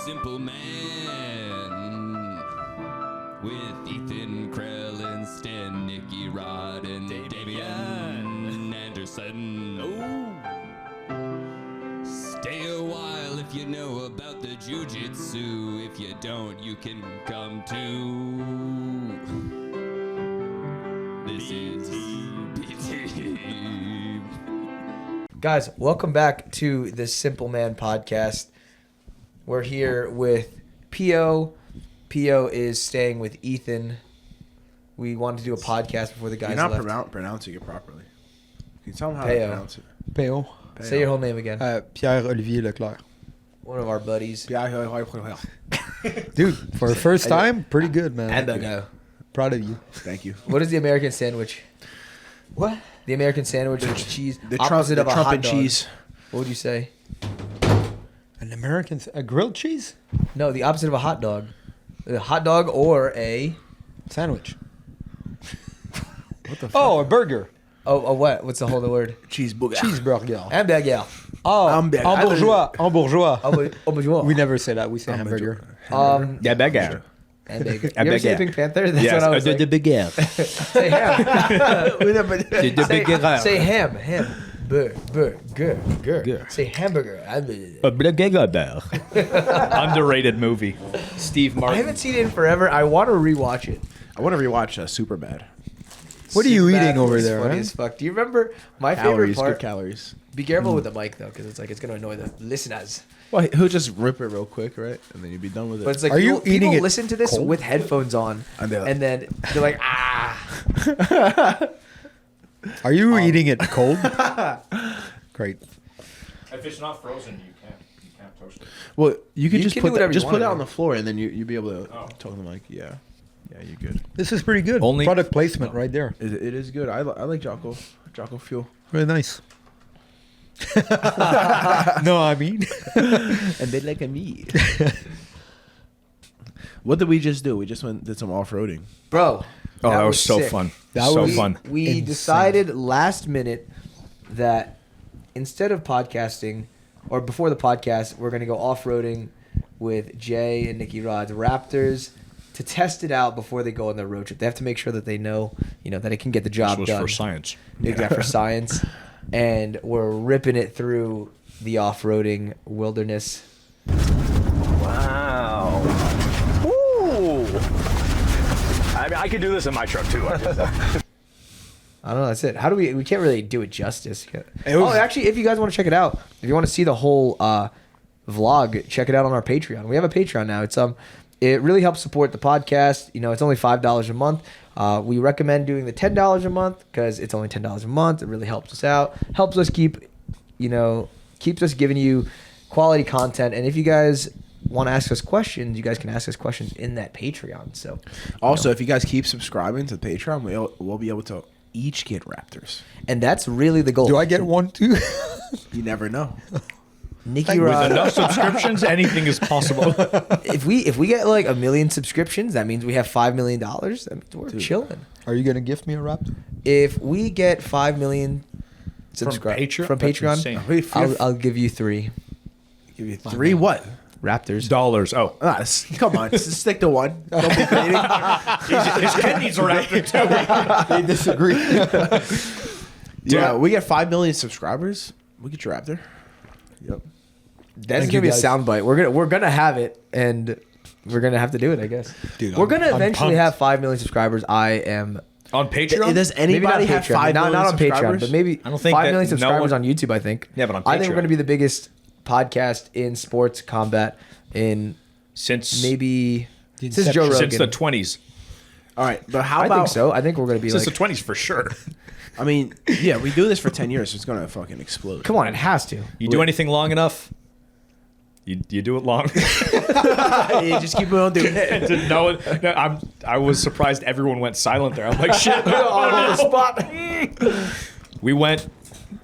Simple Man with Ethan Krell, Stan, Nicky Rod, and Damian Anderson. Oh, stay a while if you know about the jiu-jitsu. If you don't, you can come too. This is BT. Guys, welcome back to the Simple Man podcast. We're here with Pio. Pio is staying with Ethan. We wanted to do a podcast before the guys left. You're not pronouncing it properly. Can you tell them how Peo. to pronounce it? P.O. Say your whole name again. Pierre-Olivier Leclerc. One of our buddies. Dude, for the first time, pretty good, man. And Proud of you. Thank you. what is the American sandwich? What? The American sandwich with cheese. The opposite of a hot Trump and dog. cheese. What would you say? An American... A grilled cheese? No, the opposite of a hot dog. A hot dog or a... Sandwich. What the fuck? Oh, a burger. Oh, a what? What's the whole other word? Cheeseburger. Cheeseburger. Hamburger. Oh, Hamburger. en bourgeois. En bourgeois. Oh, bonjour. We never say that. We say hamburger. Yeah, burger. Hamburger. You ever see Pink Panther? That's Yes, what I was like. de burger. Say ham. Say ham. Ham. Burger. Say hamburger. A burger. Underrated movie. Steve I Martin. haven't seen it in forever. I want to rewatch it. I want to rewatch Superbad. What are you Superbad eating over was there, funny man? as fuck. Do you remember my Calories, favorite part? good calories. Be careful with the mic though, because it's gonna annoy the listeners. Well, he'll just rip it real quick, right? And then you'll be done with it. But it's like Are you people eating it listen to this cold? with headphones on, And they're like- and then they're like, ah. Are you eating it cold? Great. If it's not frozen, you can't toast it. Well, you could You just can put do whatever you put it want, on the floor, and then you'll be able to talk to them like, yeah, you're good. This is pretty good. Only- Product placement right there. It is good. I like Jocko Fuel. Very nice. No, I mean. And they like me. What did we just do? We just did some off-roading. Bro. Oh, that was so sick. fun. That so was- fun. We Insane. decided last minute that instead of podcasting, or before the podcast, we're going to go off-roading with Jay and Nicky Rod's Raptors to test it out before they go on their road trip. They have to make sure that they know, that it can get the job This was done. for science. Exactly, for science. And we're ripping it through the off-roading wilderness. Wow. Ooh. I mean, I could do this in my truck too. I don't know. That's it. How do we can't really do it justice. was- Actually, if you guys want to check it out, if you want to see the whole vlog, check it out on our Patreon. We have a Patreon now. It's it really helps support the podcast. It's only $5 a month. We recommend doing the $10 a month because it's only $10 a month. It really helps us out. Helps us keeps us giving you quality content. And if you guys want to ask us questions, you guys can ask us questions in that Patreon. So Also, if you guys keep subscribing to Patreon, we'll be able to each get Raptors. and that's really the goal. Do I get one too? You never know. Nicky With Rod? enough subscriptions, anything is possible. If we get like 1 million subscriptions, that means we have $5 million. That means we're chilling. Are you going to gift me a Raptor? If we get 5 million subscribers from That's Patreon, insane. I'll give you 3 Give you 3 what? Raptors. Dollars. Oh. Come on, just stick to one. Don't be greedy. His kidneys are after too. They disagree. Yeah, we get 5 million subscribers. We get your Raptor. Yep. That's Thank gonna be you, a guys. soundbite. We're gonna have it, and we're gonna have to do it. I guess. Dude, we're gonna I'm eventually pumped. have 5 million subscribers. I am. On Patreon? Does Maybe not anybody have Patreon, 5 million not on Patreon, subscribers? but maybe I don't think 5 that million no subscribers one- on YouTube. I think. Yeah, but on I think we're Patreon. gonna be the biggest podcast in sports combat in Since maybe since Joe Rogan. since the 20s. All right, but how I about? think so. I think we're gonna be Since like. the 20s for sure. I mean, yeah, we do this for 10 years. So it's gonna fucking explode. Come on, it has to. You do anything long enough, you do it long. You just keep on doing it. No, I was surprised everyone went silent there. I'm like, shit. on the spot. We went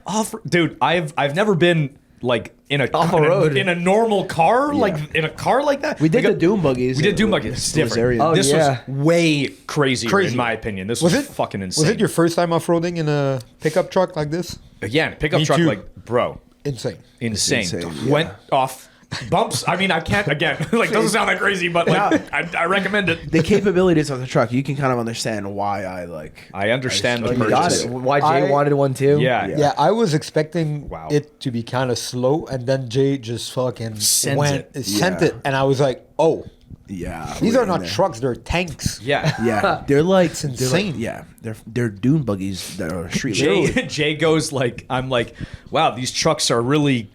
off, dude. I've never been like in a Off a road. in a normal car, like in a car like that. We did got- the Doom buggies. We did Doom buggies. It's different. Oh, This yeah. was way crazier Crazy. in my opinion. This Was was it fucking insane. Was it your first time off-roading in a pickup truck like this? Again, pickup Me truck too. like bro, Insane. insane. insane, yeah. Went off Bumps. I mean, I can't again. Like, doesn't sound that crazy, but like, I recommend it. The capabilities of the truck, you can kind of understand why I understand the you got purchase. it. Why Jay wanted one too? Yeah. Yeah, I was expecting Wow. it to be kind of slow, and then Jay just fucking Sends sent Yeah. it, and I was like, oh, Yeah, these we're are in not there. trucks, they're tanks. Yeah. Yeah, they're like It's insane. they're dune buggies that are street legal. Jay goes like, I'm like, wow, these trucks are really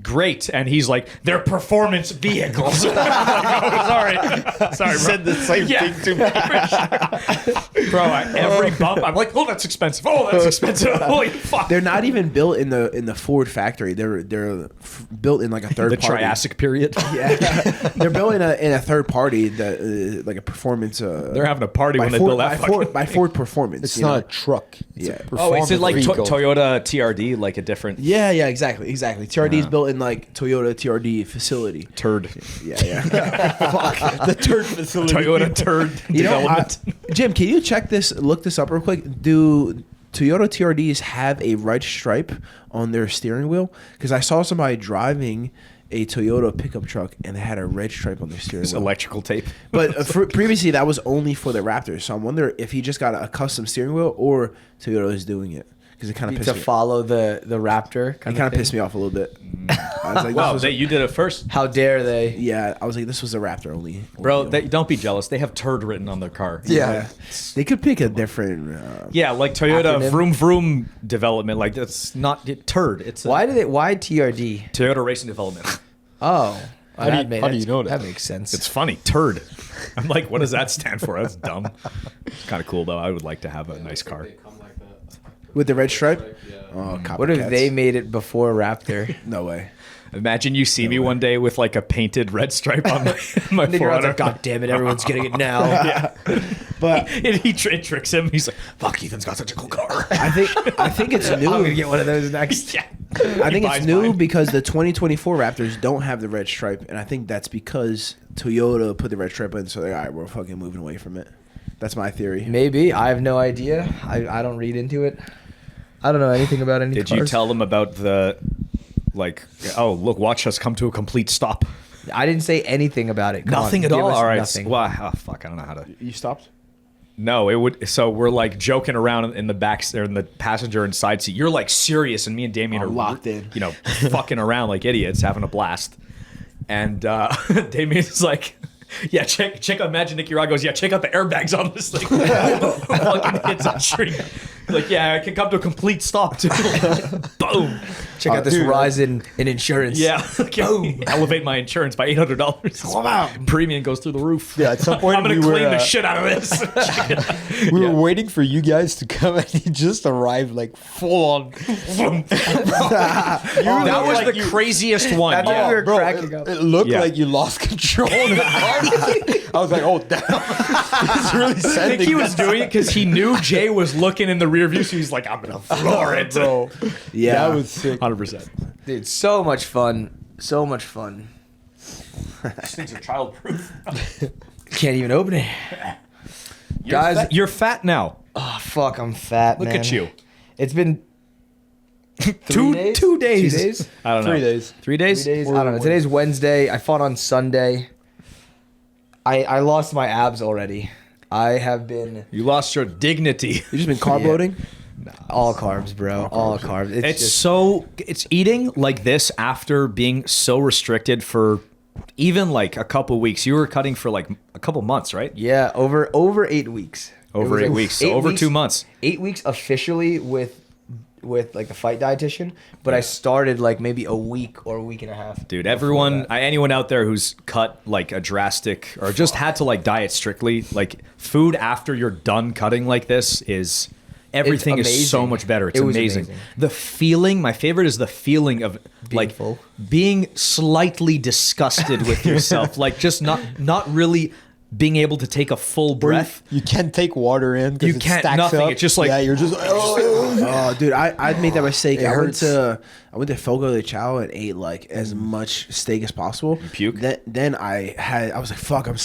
great, and he's like, they're performance vehicles. I'm like, oh, sorry, bro. Said the same thing to me. Bro, every bump, I'm like, oh, that's expensive. Oh, that's expensive. Holy fuck. They're not even built in the Ford factory. They're built in like a third the party. Triassic period. Yeah, they're built in a third party that like a performance. They're having a party by when they Ford, build that. by Ford, by Ford Performance. It's you not know? a truck. It's Yeah. a Oh, is performance it like vehicle. Toyota TRD, like a different Yeah, exactly. TRD is built in like Toyota TRD facility. turd? Yeah. Fuck, the turd facility. Toyota turd You know, development. Jim, can you look this up real quick? Do Toyota TRDs have a red stripe on their steering wheel? Because I saw somebody driving a Toyota pickup truck and they had a red stripe on their steering It's wheel. electrical tape. But previously that was only for the Raptors. So I'm wondering if he just got a custom steering wheel or Toyota is doing it. Because it kind of To pissed me. follow the Raptor. It kind of pissed me off a little bit. I was like, Wow, this was you did it first. How dare they? yeah, I was like, this was a Raptor only. Bro, don't be jealous. They have turd written on their car. Yeah. They could pick a different. Yeah, like Toyota Acronym. vroom vroom development. Like that's not turd. It's a Why TRD? Toyota Racing Development. Oh, How do you know that? That makes sense. It's funny, turd. I'm like, what does that stand for? That's dumb. It's kind of cool though. I would like to have a nice car. They come like that. With the red stripe? Oh, What if copycats. they made it before Raptor? No way. Imagine you see me one day with like a painted red stripe on my Then you're all forearm. like, God damn it, everyone's getting it now. Yeah. But It tricks him. He's like, fuck, Ethan's got such a cool car. I think it's new. I'm gonna get one of those next. Yeah. I think He it's buys new mine. because the 2024 Raptors don't have the red stripe, and I think that's because Toyota put the red stripe in, so they're all right, we're fucking moving away from it. That's my theory. Maybe. I have no idea. I don't read into it. I don't know anything about any Did cars. you tell them about the, like, oh, look, watch us come to a complete stop? I didn't say anything about it. Come Nothing on, at give all? us All right. Nothing. Well, oh, fuck, I don't know how to. You stopped? No, it would. So we're like joking around in the back there in the passenger and side seat. You're like serious, and me and Damien Oh, are locked in. You know, fucking around like idiots, having a blast. And Damien's like, "Yeah, check out." Imagine Nicky Rod goes, "Yeah, check out the airbags on this thing." Fucking hits a tree. Like, yeah, I can come to a complete stop too. Boom. Check out this rise in insurance. Yeah. Boom. Elevate my insurance by $800. Premium goes through the roof. Yeah, at some point I'm gonna we were, claim the shit out of this. We were waiting for you guys to come, and he just arrived like full on. That was the craziest one. That's what we were Bro, cracking up. it looked Yeah. like you lost control of the car. I was like, oh damn, he's really I sending. think he was this. doing it because he knew Jay was looking in the rear view, so he's like, I'm gonna floor it. bro. Yeah. That was sick. 100%. Dude, so much fun. So much fun. These things are childproof. Can't even open it. Guys, You're fat now. oh fuck, I'm fat, Look man. at you. It's been Two days? days. 2 days? I don't know. 3 days. 3 days? 3 days? I don't know. Today's Wednesday. I fought on Sunday. I lost my abs already. I have been You lost your dignity. You just been carb Yeah. loading? all carbs, bro. All carbs. It's eating like this after being so restricted for even like a couple weeks. You were cutting for like a couple months, right? yeah, over 8 weeks. It Over was 8 like weeks. So over 2 months. 8 weeks officially with like the fight dietitian, but I started like maybe a week or a week and a half. Dude, before everyone, that. anyone out there who's cut like a drastic or just had to like diet strictly, like food after you're done cutting like this is everything is so amazing. much better. It's It was amazing. amazing. The feeling, my favorite is the feeling of like full. being slightly disgusted with yourself, like just not really being able to take a full breath. You can't take water in. 'cause You it can't- stacks nothing. Up. It's just like- yeah, you're just. Oh, dude, I made that mistake. It I went hurts. to I went to Fogo de Chao and ate like as much steak as possible. You puke? Then I was like, fuck, it was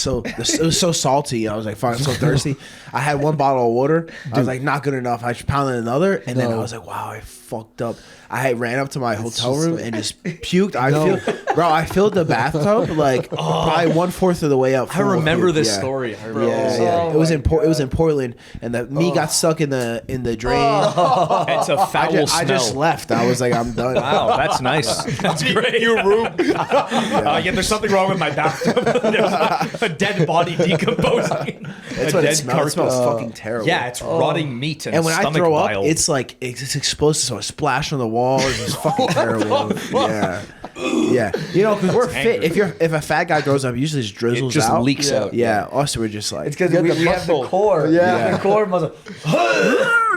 so salty. I was like, fuck, I'm so thirsty. I had one bottle of water. I was like, not good enough. I just pounded another, and then I was like, wow, I fucked up. I ran up to my hotel room and just puked. I filled the bathtub like probably 1/4 of the way up. I remember this Yeah. story. Yeah. It was in Portland, and the meat got stuck in the drain. It's a foul smell. I just left. I was like, I'm done. Wow, that's nice. That's great. Your room. Yeah, there's something wrong with my bathtub. There's a dead body decomposing. That's what it smells. It smells fucking terrible. Yeah, it's rotting meat and when I stomach throw bile. up, it's like it's explosive. So a splash on the wall is just fucking terrible. Yeah, yeah. You know, because we're fit. If a fat guy throws up, it usually just drizzles just out. leaks out. Yeah. Us, we're just like It's because we have the core. Yeah. The core muscle.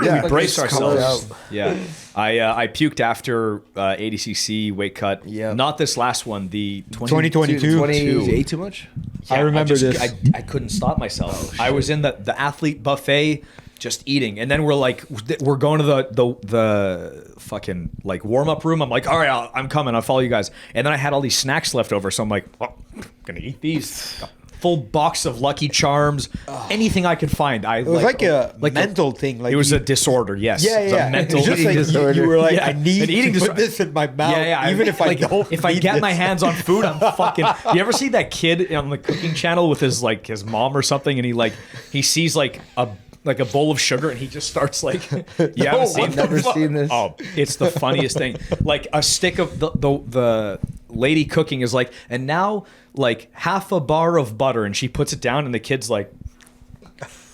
yeah. We brace just ourselves. comes Yeah. I puked after ADCC weight cut. Yeah. Not this last one. The 2022. You ate too much. I remember this. I couldn't stop myself. I was in the athlete buffet just eating, and then we're going to the fucking like warm up room. I'm like, all right, I'm coming. I'll follow you guys. And then I had all these snacks left over, so I'm like, well, I'm gonna eat these. Full box of Lucky Charms, anything I could find. It was like a mental thing. Like it was a disorder. Yes. Yeah, It was yeah. a mental It's just eating like disorder. you were like, Yeah. I need An eating to put disorder. this in my mouth. Even if I don't. If I need get this. my hands on food, I'm fucking. You ever see that kid on the cooking channel with his mom or something, and he sees like a bowl of sugar, and he just starts like. You haven't seen? I've never seen this. Oh, it's the funniest thing. Like a stick of the lady cooking is like, and now like half a bar of butter, and she puts it down, and the kid's like.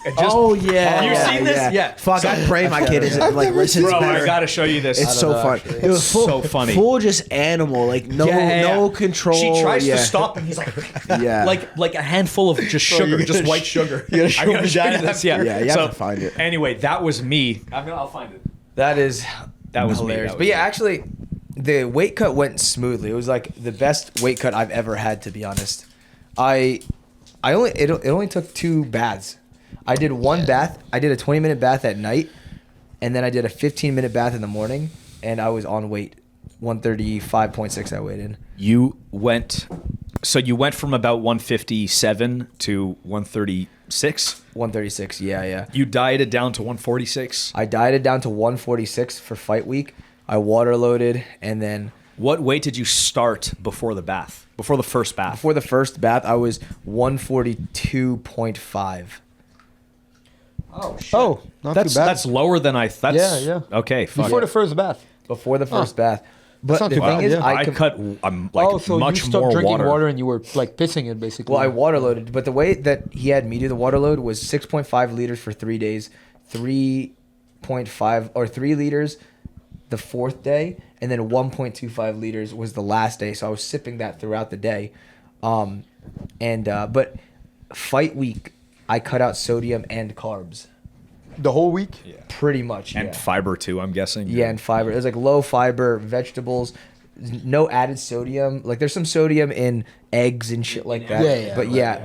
Yeah. You've seen this? Yeah. Fuck, I pray my kid isn't like listens Bro, better. I gotta show you this. It's so fun. actually. It was full, so funny. Full just animal, like no control. She tries yeah. to stop, and he's like, Yeah. like a handful of just sugar, just white sugar. you gotta show I gotta me show you that this. Yeah, Yeah, you have to find it. Anyway, that was me. I'll find it. That was hilarious. But yeah, actually, the weight cut went smoothly. It was like the best weight cut I've ever had, to be honest. It only took 2 baths. I did one bath. I did a 20-minute bath at night, and then I did a 15-minute bath in the morning, and I was on weight. 135.6 I weighed in. You went from about 157 to 136. 136, yeah. You dieted down to 146. I dieted down to 146 for fight week. I water loaded, and then What weight did you start before the bath? Before the first bath? before the first bath, I was 142.5. Oh, not That's too bad. that's lower than I thought. Yeah. Okay, fuck. Before the first bath. Before the first bath. But not the too thing bad, is, yeah. I com- cut like so much you stopped more drinking water. water and you were like pissing it basically. Well, I water loaded, but the way that he had me do the water load was 6.5 liters for 3 days, 3.5 or 3 liters the 4th day, and then 1.25 liters was the last day. So I was sipping that throughout the day. But fight week, I cut out sodium and carbs the whole week. pretty much. And yeah. fiber too, I'm guessing. Yeah, and fiber. It was like low fiber vegetables, no added sodium. Like there's some sodium in eggs and shit like that.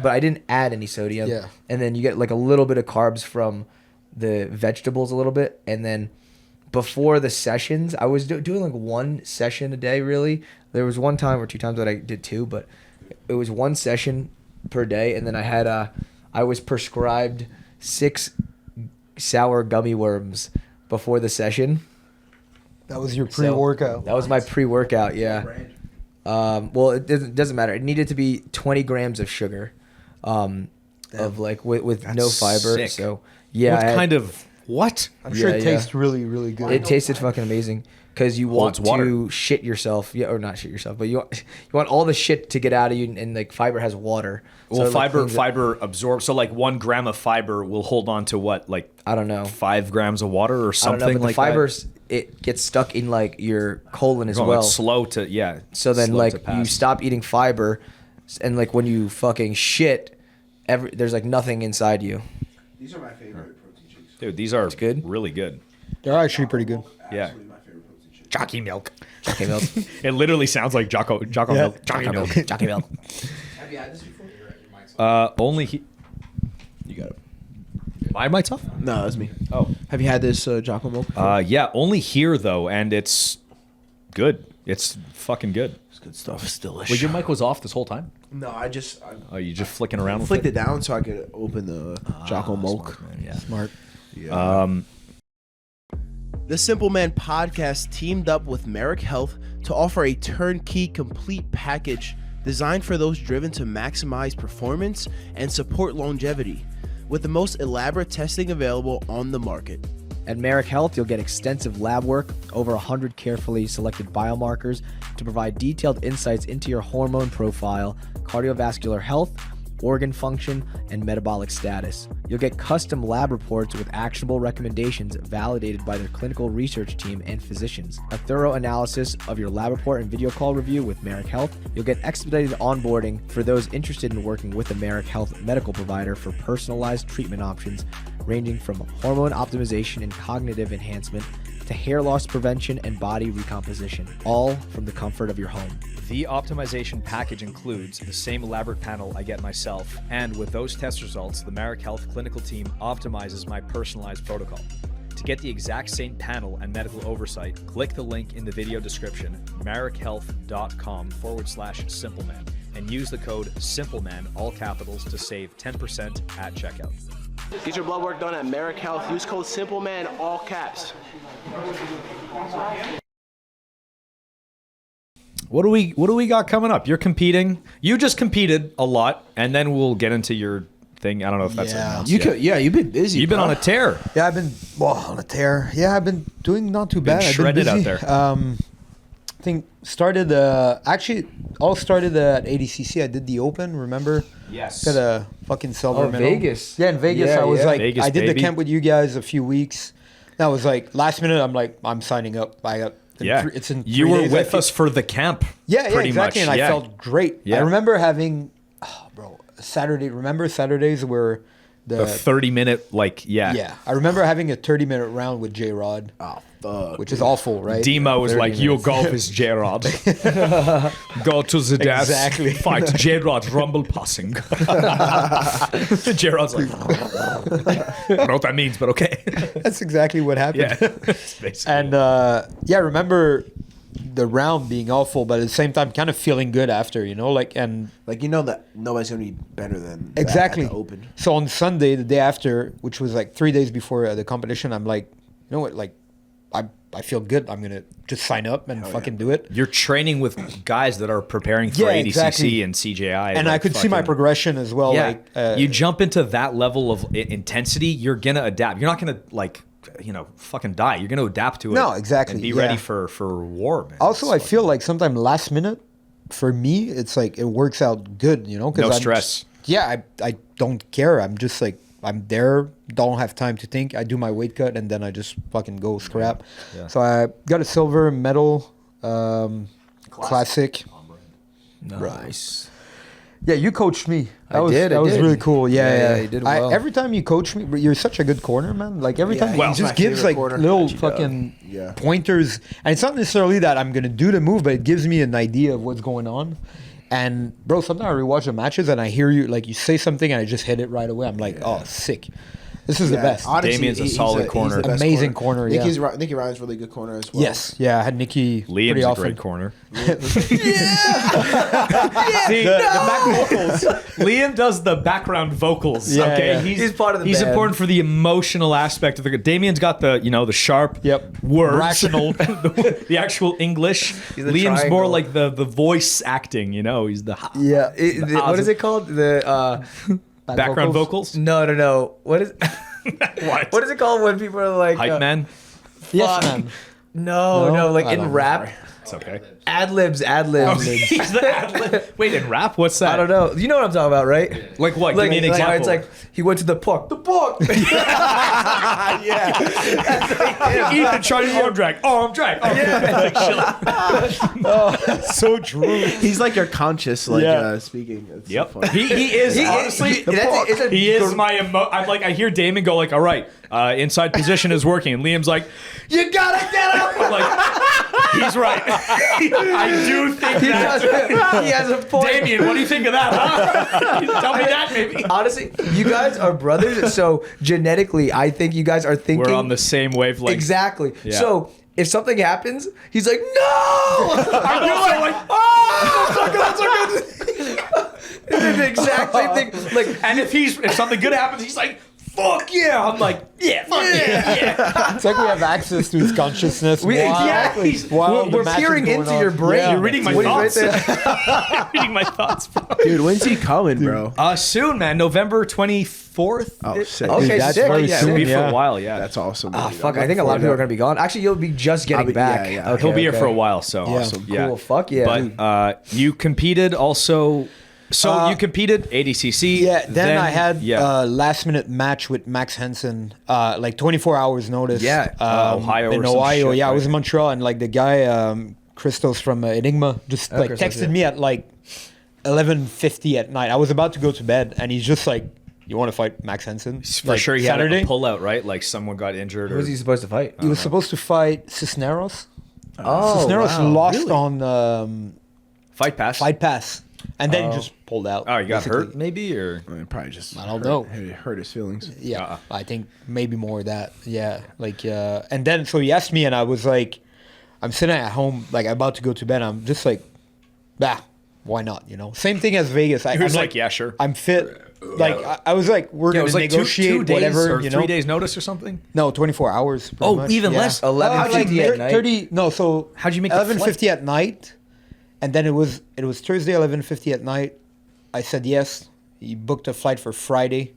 But I didn't add any sodium. Yeah. And then you get like a little bit of carbs from the vegetables a little bit, and then before the sessions, I was doing like 1 session a day. Really, there was 1 time or 2 times that I did 2, but it was 1 session per day, and then I was prescribed 6 sour gummy worms before the session. That was your pre-workout. That was my pre-workout, yeah. Well, it doesn't matter. It needed to be 20 grams of sugar, of like with no fiber. sick. So yeah, What kind of what? I'm sure it yeah. tastes really, really good. It tasted fucking amazing because you want Holds water. to shit yourself, yeah, or not shit yourself, but you want all the shit to get out of you, and like fiber has water. Well, So it, like, cleans it. fiber absorbs. So like 1 gram of fiber will hold on to what, like I don't know. 5 grams of water or I don't something know, but like the fibers it gets stuck in like your colon as that. well. It's slow to So then, slow like, to you pass. stop eating fiber, and like when you fucking shit, there's like nothing inside you. These are my favorite protein shakes. Dude, these are good. really good. They're actually pretty good. Yeah. Absolutely my favorite protein shake. Jockey milk. Jockey milk, It literally sounds like Jocko milk. Jockey milk. jockey milk. Have you had this before? Only he. You got it. Am I tough? No, that's me. Oh. Have you had this Jocko milk? Yeah, only here though, and it's good. It's fucking good. It's good stuff. It's delicious. Wait, your mic was off this whole time? No, I Oh, you just flicking around with flicked it down so I could open the Jocko Milk. Smart, man, yeah. Smart. Yeah. The Simpleman podcast teamed up with Marekhealth to offer a turnkey complete package designed for those driven to maximize performance and support longevity, with the most elaborate testing available on the market. At Marekhealth, you'll get extensive lab work, over 100 carefully selected biomarkers to provide detailed insights into your hormone profile, cardiovascular health, organ function, and metabolic status. You'll get custom lab reports with actionable recommendations validated by their clinical research team and physicians. A thorough analysis of your lab report and video call review with Marekhealth. You'll get expedited onboarding for those interested in working with a Marekhealth medical provider for personalized treatment options ranging from hormone optimization and cognitive enhancement to hair loss prevention and body recomposition, all from the comfort of your home. The optimization package includes the same elaborate panel I get myself, and with those test results, the Marekhealth clinical team optimizes my personalized protocol. To get the exact same panel and medical oversight, click the link in the video description, marekhealth.com/Simpleman, and use the code Simpleman, all capitals, to save 10% at checkout. Get your blood work done at Marekhealth. Use code Simpleman, all caps. What do we got coming up? You're competing. You just competed a lot, and then we'll get into your thing. I don't know if that's announced yet. You've been busy. You've been on a tear. Yeah, I've been on a tear. Yeah, I've been doing not too bad. I've been shredded out busy. there. I think started actually all started at ADCC. I did the Open. Remember? Yes. Got a fucking silver medal. Vegas. Yeah, in Vegas. Yeah, I was yeah. like, Vegas, I did baby. the camp with you guys a few weeks. That was like last minute. I'm like, I'm signing up. I got. Yeah. It's in 3 You were days. with us for the camp. Yeah, pretty exactly. much. And Yeah. I felt great. Yeah. I remember having, Saturday. Remember Saturdays were The 30-minute, yeah. I remember having a 30-minute round with J Rod. Oh, fuck. Which is awful, right? Demo was 30 like, your minutes. golf is J-Rod. Go to the death. Exactly. Fight J-Rod rumble passing. J-Rod's like, I don't know what that means, but okay. That's exactly what happened. Yeah. Basically. And I remember the round being awful, but at the same time, kind of feeling good after, and Like, you know that nobody's going to be better than that exactly. at the Open. So on Sunday, the day after, which was like 3 days before the competition, I'm like, you know what, like, I feel good. I'm gonna just sign up and fucking do it. You're training with guys that are preparing for Yeah, ADCC exactly. and CJI. And I could see my progression as well. Yeah, Like, you jump into that level of intensity, you're gonna adapt. You're not gonna fucking die. You're gonna adapt to it. No, exactly, And be yeah. ready for war, man. Also, It's I feel like sometimes last minute, for me, it's like it works out good, 'cause No I'm stress. I don't care. I'm just like, I'm there, don't have time to think. I do my weight cut and then I just fucking go scrap. Yeah. So I got a silver medal, classic. Nice. Yeah, you coached me. I Was, did, I That was did. really cool. Yeah. you did well. Every time you coach me, you're such a good corner, man. Like every Yeah, time he's he just my gives favorite like corner. little Gotcha, fucking Yeah. pointers, and it's not necessarily that I'm gonna do the move, but it gives me an idea of what's going on. And bro, sometimes I rewatch the matches and I hear you like you say something and I just hit it right away. I'm like, oh, sick. This is the best. Honestly, Damien's a he's solid he's corner. the best Amazing corner, yeah. Nicky Ryan's really good corner as well. Yes, yeah. I had Nikki Liam's pretty a often. great corner. See, The back vocals. Liam does the background vocals. Yeah, okay, yeah. He's part of the He's band. important for the emotional aspect of the. Damien's got the the sharp words, Rational. the actual English. He's the Liam's more triangle. like the voice acting. He's the Yeah. What is it called? The background vocals. no. What is What? what is it called when people are like Hype man. Yes, fuck. man. No, like I in don't rap, It's okay. ad libs. He's the ad-lib. Wait, in rap, what's that? I don't know. You know what I'm talking about, right? Like what? Like, Give me an like, example. it's like he went to the park. The park. Ethan trying to arm drag. Arm drag. So true. He's like your conscious, speaking. It's so Yep. funny. He is honestly. He is my I'm like I hear Damon go like, all right, inside position is working, and Liam's like, you gotta get up. I'm like, he's right. I do think that. He has a point. Damien, what do you think of that? Huh? Tell me that maybe. Honestly, you guys are brothers, so genetically, I think you guys are thinking. We're on the same wavelength. Exactly. Yeah. So if something happens, he's like, no! I'm also like, oh, it's the exact same thing. Like, And if something good happens, he's like, fuck yeah. I'm like, yeah, fuck yeah. It's like we have access to his consciousness. exactly. While the We're match is peering going into on. your brain. Yeah. You're reading my What thoughts. is right Reading my thoughts, bro. Dude, when's he coming, bro? Soon, man. November 24th. Oh, sick. Okay, Dude, that's sick. very Yeah, It'll soon. be for Yeah. a while, yeah. That's awesome. Ah, dude. fuck. I'm I think a lot of people are going to be gone. Actually, you'll be just getting be- back. yeah, yeah. Okay, He'll be here okay. for a while, so Awesome. Yeah. Cool. Fuck yeah. But you competed also. So you competed ADCC. Yeah, then I had yeah. a last minute match with Max Henson, like 24 hours notice. Yeah, Ohio in or some Ohio. shit, Yeah, I was right? in Montreal, and like the guy, Christos from Enigma, just like Christos, texted yeah. me at like 11:50 at night. I was about to go to bed, and he's just like, "You want to fight Max Henson?" For Like, sure, he Saturday. had a pullout, right? Like someone got injured. Who Or was he supposed to fight? He was supposed to fight Cisneros. Oh, Cisneros wow. lost Really? on Fight pass. Fight Pass, and then he just pulled out. Oh, you got basically. hurt maybe, or I mean, probably just. I don't know. Hurt his feelings. Yeah, I think maybe more of that. Yeah, like, and then so he asked me, and I was like, I'm sitting at home, like about to go to bed. I'm just like, bah, why not? You know, same thing as Vegas. He was I'm like, yeah, sure. I'm fit. Like I was like, we're Yeah, it gonna was like negotiate two days whatever. or You 3 know, days notice or something. no, 24 hours. pretty Oh, much. even Yeah. less. 11:50 like at night. 30. No, so How'd you make the 11:50 at night, and then it was Thursday 11:50 at night. I said yes. He booked a flight for Friday,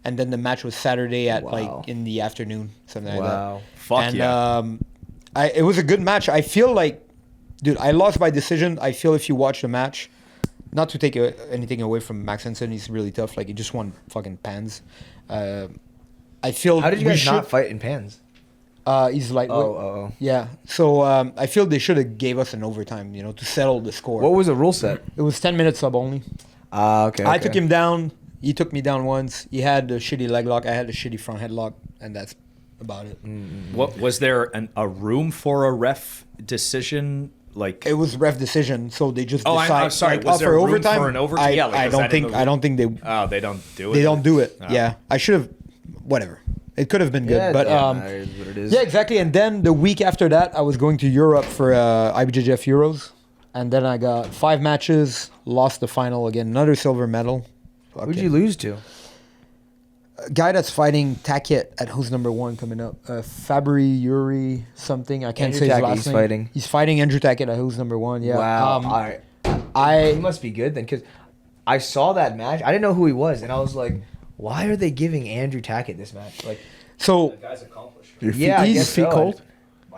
and then the match was Saturday at Wow. like in the afternoon, something like Wow. that. Fuck and, yeah. It was a good match. I feel like, dude, I lost by decision. I feel if you watch the match, not to take anything away from Max Henson, he's really tough. Like he just won fucking pans. I feel. How did you we guys not should- fight in pans? He's lightweight. Oh. Yeah. So I feel they should have gave us an overtime, you know, to settle the score. What was the rule set? It was 10 minutes sub only. Okay. I took him down. He took me down once. He had a shitty leg lock. I had a shitty front headlock, and that's about it. What was there a room for a ref decision? Like It was ref decision, so they just Oh, decide. I'm sorry. Like, Was there for room overtime? for an overtime? Yeah, like, I was don't that in think. the I don't think they. oh, they don't do it. They don't do it. Oh. Yeah, I should have. Whatever. It could have been good, but it is what it is. yeah, exactly. And then the week after that, I was going to Europe for IBJJF Euros, and then I got 5 matches, lost the final again, another silver medal. Who'd you lose to? A guy that's fighting Taket at who's number 1 coming up? Fabry Yuri something. I can't Andrew say his Tackett, last he's name. fighting. He's fighting Andrew Taket at who's number 1. Yeah. Wow. He I must be good then, because I saw that match. I didn't know who he was, and I was like, why are they giving Andrew Tackett this match? Like, so Guy's accomplished. Your feet, Yeah, I his guess feet so. cold?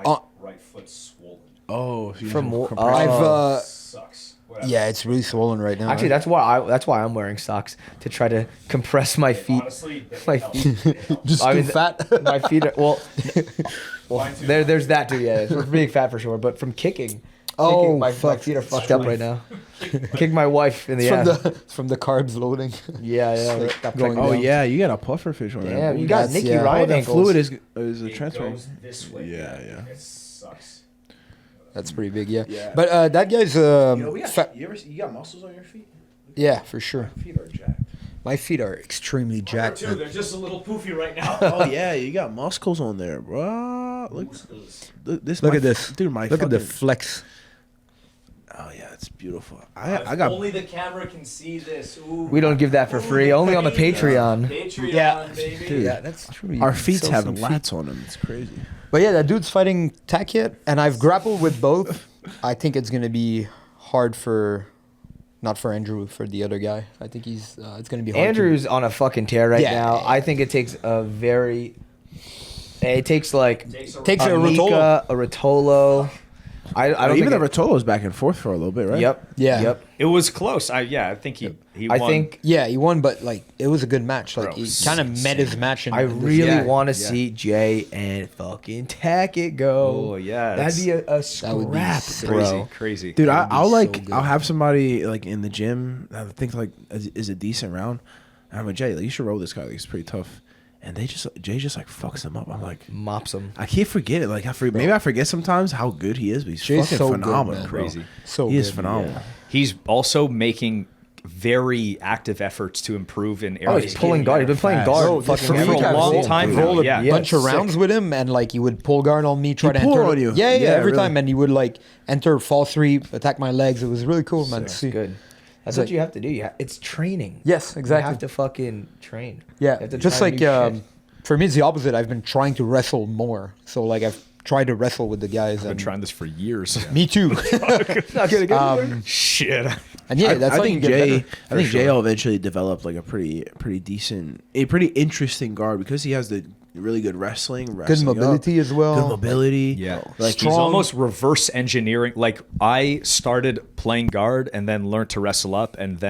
Uh, right foot swollen. Oh, so you From just wo- compress- I've Oh. Sucks. Whatever. yeah, it's really swollen right now. actually, that's why I'm wearing socks, to try to compress my feet. Honestly, My feet. just I too mean, fat. My feet are there's that too. Yeah, it's being fat for sure. But from kicking, my feet are fucked up right now. Kick my wife in the ass. From the carbs loading. Yeah. Like, stop Going going Oh down. yeah, you got a puffer fish on there. Damn, boy. you got That's- Nicky yeah. Oh, Ryan that ankles. fluid is it transferring. goes this way. Yeah, yeah. It sucks. That's pretty big, yeah. Yeah. But that guy's you got muscles on your feet? yeah, for sure. Feet are jacked. My feet are extremely jacked. They're just a little poofy right now. Oh yeah, you got muscles on there, bro. Look Look at this, dude. My Look at the fucking- flex. Oh yeah, it's beautiful. I got. Only the camera can see this. Ooh. We don't give that for free. Only on the Patreon. Patreon, Yeah. baby. Dude. Yeah, that's true. Our feet Sell have some feet. lats on them. It's crazy. But yeah, that dude's fighting Taket, and I've grappled with both. I think it's gonna be hard for, not for Andrew, for the other guy. I think he's it's gonna be hard. Andrew's on a fucking tear right Yeah. now. I think it takes it takes like Takes a Mika, Rotolo. a Rotolo. I don't Even think the Rotolo's back and forth for a little bit, right? Yep. Yeah. Yep. It was close. I think he I won. think Yeah, he won, but like it was a good match. Like Bro, he kind of met his match. I in this- really Yeah, want to yeah. see Jay and fucking Tackett go. Oh, yeah, that'd be a that would be scrap, sick. bro. crazy. Dude, That would be I'll so like good. I'll have somebody like in the gym that I think like is a decent round. And I'm like, Jay, like, you should roll this guy. Like, he's pretty tough. And Jay just like fucks him up. I'm like, Mops him. I can't forget it. Like maybe I forget sometimes how good he is, but he's Jay's fucking so good, phenomenal, man. bro. Crazy. So He is good. phenomenal. He's also making very active efforts to improve in Oh, areas. he's pulling guard. He's been playing Bro, guard this fucking for every a time. long time. now, Rolled a yeah. bunch of sick. rounds with him, and like he would pull guard on me, try to pull enter. on you? Yeah, Yeah, every really? time, and he would like enter, fall 3, attack my legs. It was really cool, man. To It's see. good. That's Like- what you have to do. It's training. Yes, exactly. You have to fucking train. Yeah, You have to just try like new shit. for me, it's the opposite. I've been trying to wrestle more. So like I've tried to wrestle with the guys. I've been And trying this for years. me too. Not gonna get Shit. And yeah, that's I how think you get Jay. better. I think Jay will eventually develop like a pretty decent, a pretty interesting guard because he has the really good wrestling Good mobility as well. Good mobility. Yeah, like he's almost reverse engineering. Like I started playing guard and then learned to wrestle up, and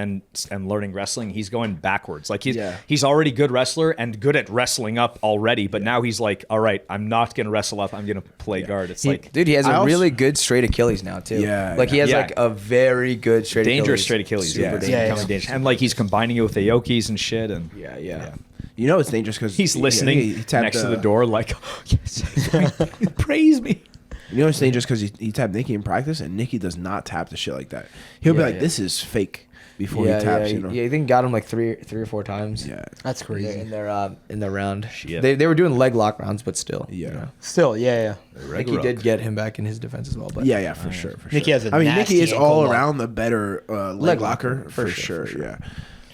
learning wrestling. He's going backwards. Like he's already good wrestler and good at wrestling up already, but now he's like, all right, I'm not gonna wrestle up. I'm gonna play guard. It's like Dude, he has I a also- really good straight Achilles now too. Yeah, like he has yeah. like a very good straight dangerous Achilles. straight Achilles. Super Yeah, dangerous. Yeah, becoming dangerous. And like he's combining it with Aokis and shit. And yeah. You know it's dangerous because he's listening he tapped, next to the door, like, oh, yes, praise me. You know it's dangerous because he tapped Nikki in practice, and Nikki does not tap the shit like that. He'll be Yeah, like, yeah. "This is fake." Before Yeah, he taps, yeah, you know. yeah. I think got him like three or four times. Yeah. That's crazy. in their round. Shit. They were doing leg lock rounds, but still. Yeah. You know. Still, yeah. Nikki did get him back in his defense as well. But Yeah, for sure. Nikki has a I mean, nasty Nikki is ankle all lock. around the better leg locker for sure. Yeah.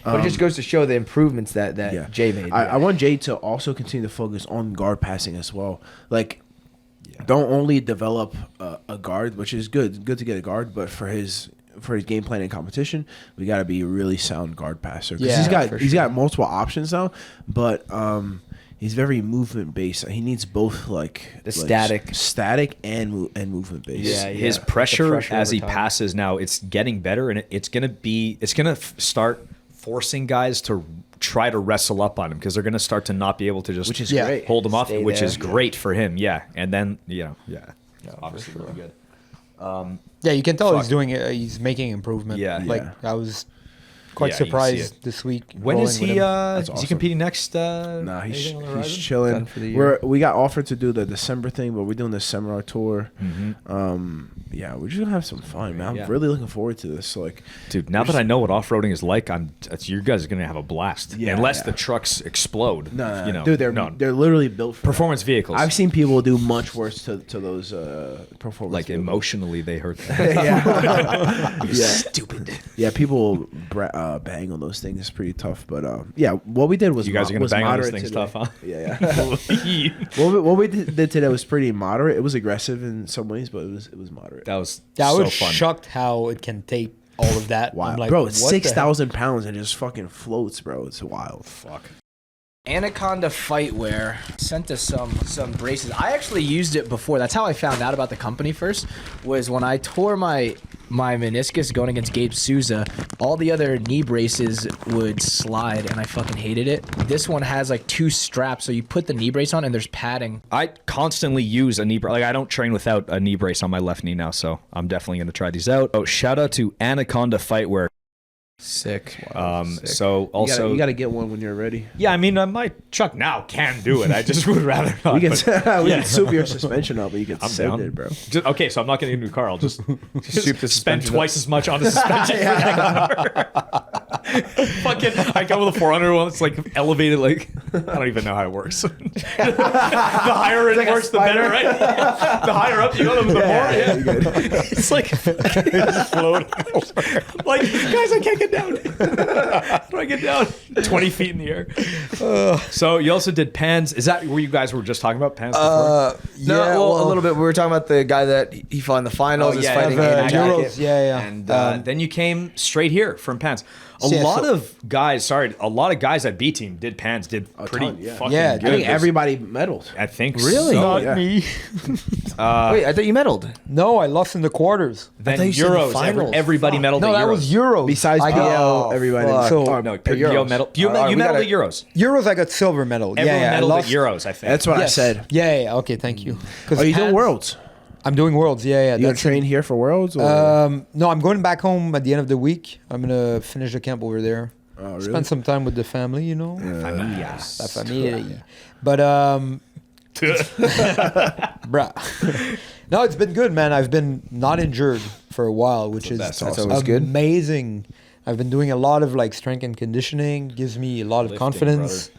But it just goes to show the improvements that Yeah. Jay made. I want Jay to also continue to focus on guard passing as well. Like, don't only develop a guard, which is good to get a guard, but for his game plan and competition, we got to be a really sound guard passer. 'Cause Yeah, he's got multiple options now, but he's very movement based. He needs both like static and movement based. Yeah, His The pressure pressure as over he time. passes now, it's getting better, and it's gonna start forcing guys to try to wrestle up on him because they're gonna start to not be able to just Which is Yeah. great. hold him off, Stay which there. is great for him. Yeah, and then obviously really good. Yeah, you can tell Fuck. he's doing it. He's making improvement. Yeah. Like I was quite Yeah, you see surprised it. this week. When is rolling he? with him. Is he awesome. competing next? Nah, he's anything on the horizon? chilling. Done for the year. We got offered to do the December thing, but we're doing the Samurai tour. Mm-hmm. Yeah, we're just gonna have some fun, man. I'm Yeah. really looking forward to this. Like, Dude, now that I know what off-roading is like, you guys are gonna have a blast. Yeah, Unless yeah. the trucks explode. no, you know, dude, they're literally built for performance vehicles. I've seen people do much worse to those performance. like vehicles. emotionally, they hurt. yeah, Stupid. yeah. People bang on those things. It's pretty tough, but yeah, what we did was You guys are gonna was bang on those moderate things today. tough, huh? Yeah. What we did today was pretty moderate. It was aggressive in some ways, but it was moderate. That was Yeah, I so was fun. shocked how it can take all of that. Wow, I'm like, bro, it's what the heck? 6,000 pounds and it just fucking floats, bro. It's wild. Fuck. Anaconda Fightwear sent us some braces. I actually used it before. That's how I found out about the company first. Was when I tore my meniscus going against Gabe Souza. All the other knee braces would slide, and I fucking hated it. This one has like 2 straps, so you put the knee brace on, and there's padding. I constantly use a knee brace. Like I don't train without a knee brace on my left knee now, so I'm definitely gonna try these out. Oh, shout out to Anaconda Fightwear. Sick. So also, you gotta get one when you're ready. yeah, I mean, my truck now can do it. I just would rather not. We can but- we can soup your suspension up, but you can I'm send down. it, bro. Okay, so I'm not getting a new car. I'll just soup the spend suspension twice as much on the suspension for that car. Fucking, I come with a 400 one. It's like elevated. Like I don't even know how it works. The higher it works, the better, right? The higher up you go, the more. Yeah. It's like it's floating. Like guys, I can't get down. How do I get down? 20 feet in the air. So you also did pans. Is that where you guys were just talking about pans before? No, well, a little bit. We were talking about the guy that he fought in the finals. Oh, is yeah, fighting yeah, in yeah. Euros. Yeah. And then you came straight here from pans. A Yeah, lot so- of guys at B team did pans, did pretty ton, yeah. fucking Yeah, good. I think everybody medaled. I think Really? so. Not yeah. me. Wait, I thought you medaled. No, I lost in the quarters. Then thought you said the Euros, finals. everybody medaled No, at that Euros. was Euros. Besides I got, PL, everybody. fuck. So- No, Euros. Yo medal. You we medaled gotta- at Euros. Euros, I got silver medal. Everyone I medaled at lost. Euros, I think. That's what Yes. I said. Yeah. Okay, thank you. 'Cause Are you doing pans- Worlds? I'm doing Worlds. Yeah. You gonna train here for Worlds? Or? No, I'm going back home at the end of the week. I'm gonna finish the camp over there. Oh, really? Spend some time with the family, you know. Yes. La familia. But bruh. No, it's been good, man. I've been not injured for a while, which is best. That's always good. amazing. I've been doing a lot of like strength and conditioning. Gives me a lot of Lifting, confidence.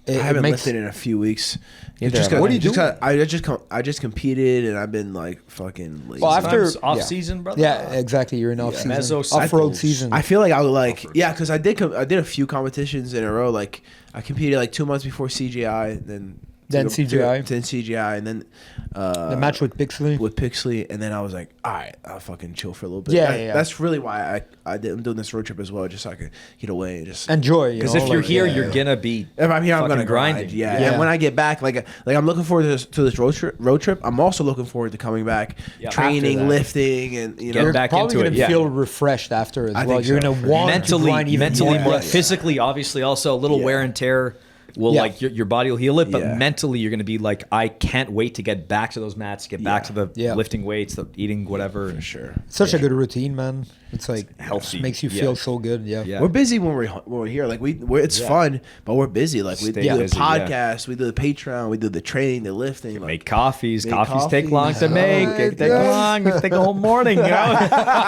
I haven't lifted in a few weeks. Either What have do I. you do? I just competed and I've been like fucking lazy. Well, after Sometimes off season, brother. Yeah, exactly. You're in off season, Mesocycles. off-road season. I feel like I would like because I did a few competitions in a row. Like I competed like 2 months before CGI, then CGI, and then the match with Pixley. with Pixley, and then I was like, all right, I'll fucking chill for a little bit. Yeah. That's really why I'm doing this road trip as well, just so I can get away and just. Enjoy. Because if you're here, you're gonna be. If I'm here, I'm fucking gonna grind. grinding. Yeah. Yeah. And when I get back, like I'm looking forward to this road trip. I'm also looking forward to coming back, Yeah. training, After that. lifting, and Get You're back probably into gonna it, yeah. feel refreshed after as I well. think You're so, gonna for want mentally, to grind even mentally, more. more, physically, obviously, also a little Yeah. wear and tear. Will Yeah. like your body will heal it, but Yeah. mentally you're gonna be like, I can't wait to get back to those mats, get back to the Yeah. lifting weights, the eating whatever. for sure. Such a good routine, man. It's like healthy. makes you Yeah. feel so good. Yeah. Yeah. We're busy when we're here. Like it's fun, but we're busy. Like we Stay do the busy, yeah. podcast, we do the Patreon, we do the training, the lifting. Like, Make coffees. Make Coffees take long to coffees. make. Right, They take yeah. long. They take a whole morning. You know,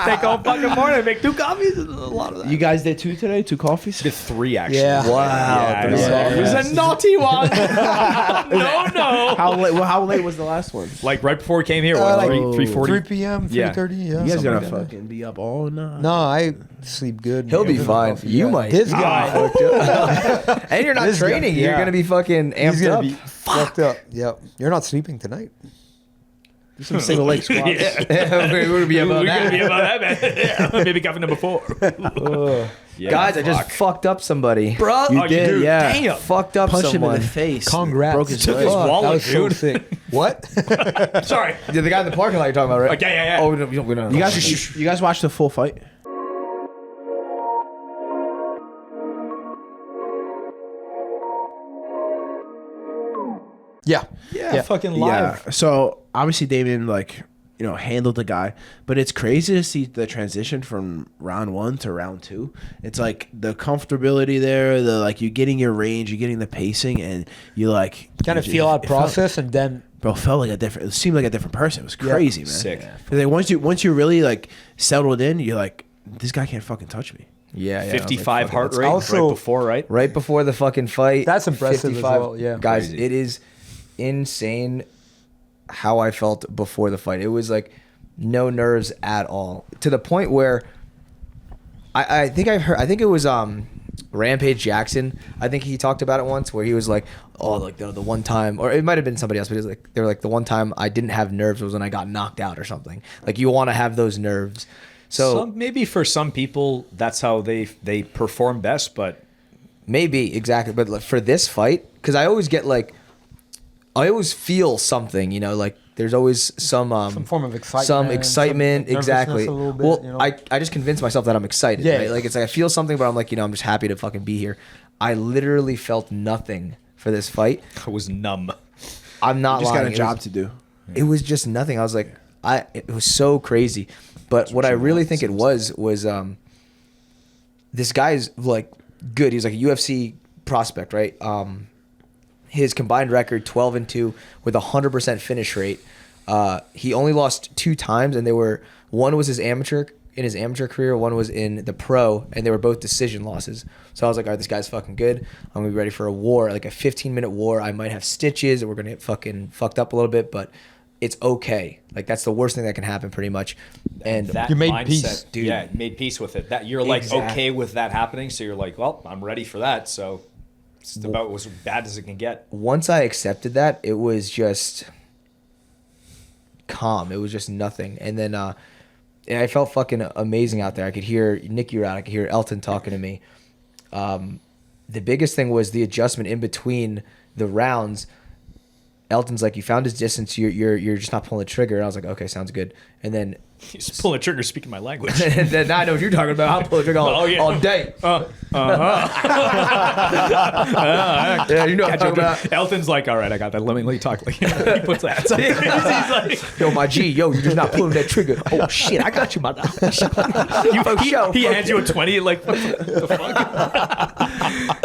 take a whole fucking morning. Make 2 coffees. A lot of that. you guys did 2 today, 2 coffees. did 3 actually. Yeah. Wow. Yeah, it was, Yeah. it was a naughty one. no. How late was the last one? Like right before we came here, Like 3:40. 3 p.m., Yeah. 3:30. Yeah. You guys something gonna like that. fucking be up all night? No, I sleep good. He'll be Yeah. fine. You Yeah. might. This guy. And you're not This guy, training. You're yeah. gonna be fucking He's amped gonna up. be fucked up. Yep. You're not sleeping tonight. Do some single leg squats. We're gonna be about We're that. gonna be about that, man. Yeah. Maybe coffee number 4. Yeah, Guys, I just fuck. fucked up somebody. Bro, You did, yeah. Damn. Fucked up Punched him in someone. the face. Congrats. Broke his Took leg. his Fuck, wallet, that was so dude. sick. What? Sorry. Yeah, the guy in the parking lot you're talking about, right? Yeah. Oh, no, we don't. You guys watched the full fight? Yeah. Yeah, fucking live. Yeah. So obviously Damien handled the guy, but it's crazy to see the transition from round 1 to round 2. It's like the comfortability there, the like you're getting your range, you're getting the pacing, and you like Kind of feel out process and then felt like it seemed like a different person. It was crazy, man. Sick. 'Cause, like, once you really like settled in, you're like, this guy can't fucking touch me. Yeah. 55 heart rate Also- right before, right? Right before the fucking fight. That's impressive as well, yeah. Guys, Crazy. it is insane how I felt before the fight. It was like no nerves at all. To the point where I think it was Rampage Jackson. I think he talked about it once where he was like, oh, like the one time, or it might have been somebody else, but it was like they were like the one time I didn't have nerves was when I got knocked out or something. Like you want to have those nerves. So Maybe for some people that's how they perform best, but maybe exactly, but like, for this fight, because I always get like, I always feel something, like there's always some form of excitement, some excitement, some exactly. nervousness a little bit, Well, I just convinced myself that I'm excited. Yeah. Right? Like it's like I feel something, but I'm like I'm just happy to fucking be here. I literally felt nothing for this fight. I was numb. I'm not You just lying. got a job to do. It was just nothing. I was like, it was so crazy. But what I really think it was this guy's like good. He's like a UFC prospect, right? His combined record 12-2 with 100% finish rate. He only lost 2 times, and one was in his amateur career, one was in the pro, and they were both decision losses. So I was like, all right, this guy's fucking good. I'm gonna be ready for a war, like a 15-minute war. I might have stitches, and we're gonna get fucking fucked up a little bit, but it's okay. Like that's the worst thing that can happen, pretty much. And That You made mindset, peace. Dude. Yeah, made peace with it. That you're like Exactly. okay with that happening, so you're like, well, I'm ready for that. So it's about as bad as it can get. once I accepted that, it was just calm. It was just nothing. And then and I felt fucking amazing out there. I could hear Nicky around. I could hear Elton talking to me. The biggest thing was the adjustment in between the rounds. Elton's like, you found his distance. You're just not pulling the trigger. And I was like, okay, sounds good. And then He's pulling a trigger, speaking my language. then now I know what you're talking about. I'll pull the trigger all day. Yeah, you know what I'm talking about. Elton's like, all right, I got that. Let me talk. Like, he puts that. He's like, Yo, my G, you're just not pulling that trigger. Oh shit, I got you, my dog. he hands you a 20. Like, what the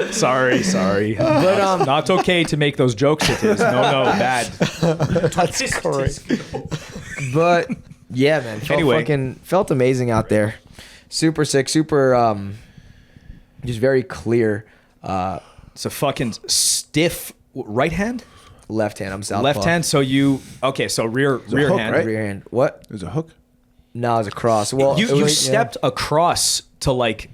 fuck? sorry. But Not okay to make those jokes. It is no bad. That's correct. But yeah, man, felt amazing out there. super sick, super just very clear. It's a fucking stiff right hand. Left hand. I'm southpaw. Left hand. So so rear hook, hand. right? Rear hand. What? There's a hook. No, it's a cross. Well, You it was- stepped across to like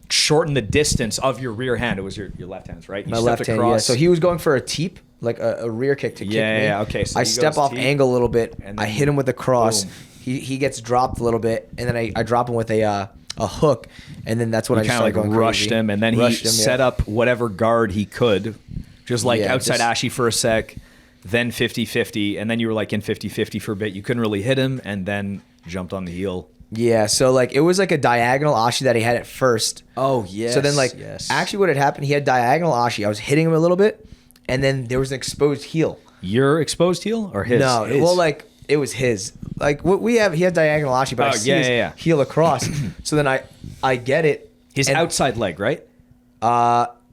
shorten the distance of your rear hand. It was your left hand, right? You my stepped left hand. Yeah. So he was going for a teep, like a rear kick to kick me. Yeah. Okay. So I he step goes off teep, angle a little bit. and I then hit him with a cross. boom. He gets dropped a little bit, and then I drop him with a hook, and then that's when I You just kind of started like going rushed crazy. him, and then he Rushed him, set yeah. up whatever guard he could, just like Yeah, outside just- Ashy for a sec, then 50-50, and then you were like in 50-50 for a bit. You couldn't really hit him, and then jumped on the heel. Yeah, so like it was like a diagonal ashi that he had at first. Oh yes. So then like actually what had happened, he had diagonal ashi. I was hitting him a little bit, and then there was an exposed heel. Your exposed heel or his? No, His. well like it was his. Like what we have, he had diagonal ashi, but I Oh, see yeah, his yeah. heel across. So then I get it. his and, outside leg, right?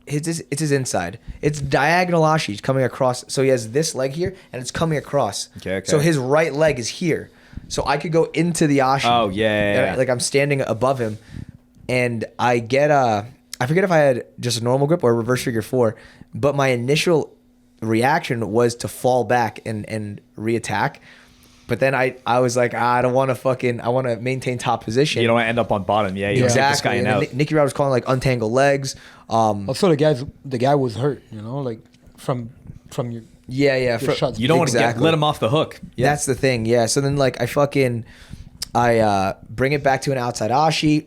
it's his inside. It's diagonal ashi. It's coming across. So he has this leg here, and it's coming across. Okay. So his right leg is here. So I could go into the ashi. Oh, yeah. Like I'm standing above him, and I get I forget if I had just a normal grip or a reverse figure four, but my initial reaction was to fall back and reattack. But then I was like, I don't want to I want to maintain top position. You don't want to end up on bottom. Yeah, you don't take this guy And out. then Nicky Rod was calling like untangle legs. Also, the guy was hurt. You know, like from your Yeah. shots. You don't want to Exactly. let him off the hook. Yeah. That's the thing. Yeah. So then like I bring it back to an outside ashi,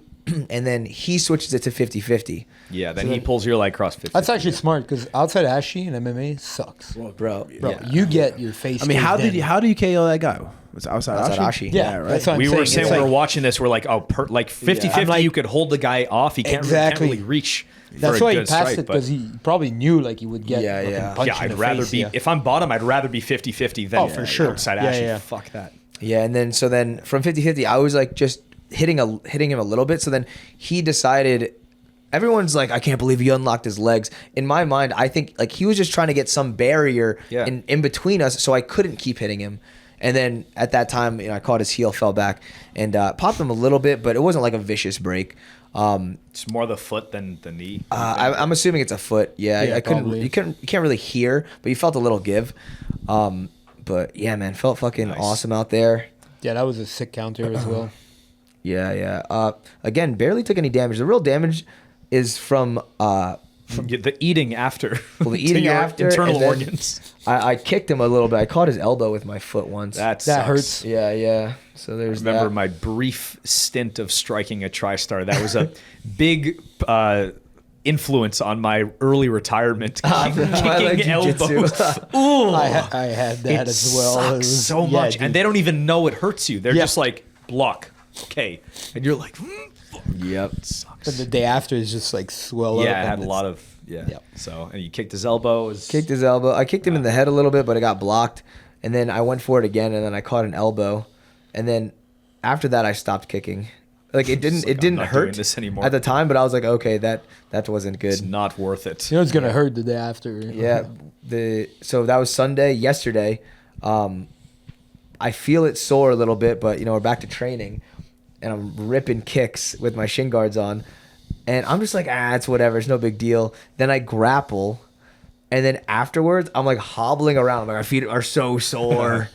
and then he switches it to 50-50. Yeah, then he pulls your leg cross 50. That's actually smart because outside Ashy and MMA sucks. Bro. Bro, you get your face. I mean, how caved did in. you KO that guy? Was it outside Ashi? Yeah, right. that's what I'm we saying. were saying It's we were like- watching this. We're like, like 50-50, I'm like- you could hold the guy off. He can't, Exactly. can't really reach. That's for a why he good passed strike, it but- because he probably knew like he would get. Yeah, fucking yeah. punched Yeah, in I'd the rather face, be yeah. if I'm bottom, I'd rather be 50-50 than For sure. outside Yeah, Ashy. yeah. Fuck that. Yeah, and then from 50-50, I was like just hitting him a little bit. So then he decided. Everyone's like, I can't believe he unlocked his legs. In my mind, I think like he was just trying to get some barrier Yeah. in between us, so I couldn't keep hitting him. And then at that time, I caught his heel, fell back, and popped him a little bit, but it wasn't like a vicious break. It's more the foot than the knee. I'm assuming it's a foot. Yeah, Yeah, I couldn't. probably. You can't really hear, but you felt a little give. But yeah, man, felt fucking Nice. awesome out there. Yeah, that was a sick counter as well. Yeah. Again, barely took any damage. The real damage is from From the eating after. well, the to eating your after internal and then organs. I kicked him a little bit. I caught his elbow with my foot once. That That sucks. hurts. Yeah. So there's Remember that. my brief stint of striking a TriStar. That was a big influence on my early retirement. My leg Kicking jiu-jitsu. elbows. Ooh, I had that it as well. sucks It was- so yeah, much, dude. and they don't even know it hurts you. They're Yeah. just like block, okay, and you're like, Yep. it sucks. But the day after is just like swell up. Yeah, it and had a it's- lot of Yeah. So and you kicked his elbow. It was- Kicked his elbow. I kicked him in the head a little bit, but it got blocked. And then I went for it again, and then I caught an elbow. And then after that, I stopped kicking. Like it didn't. like, It I'm didn't not hurt doing this anymore. at the time, but I was like, okay, that wasn't good. It's not worth it. You know it's gonna hurt the day after. Yeah. So that was Sunday. Yesterday, I feel it sore a little bit, but we're back to training, and I'm ripping kicks with my shin guards on, and I'm just like, it's whatever, it's no big deal. Then I grapple, and then afterwards, I'm like hobbling around, like my feet are so sore.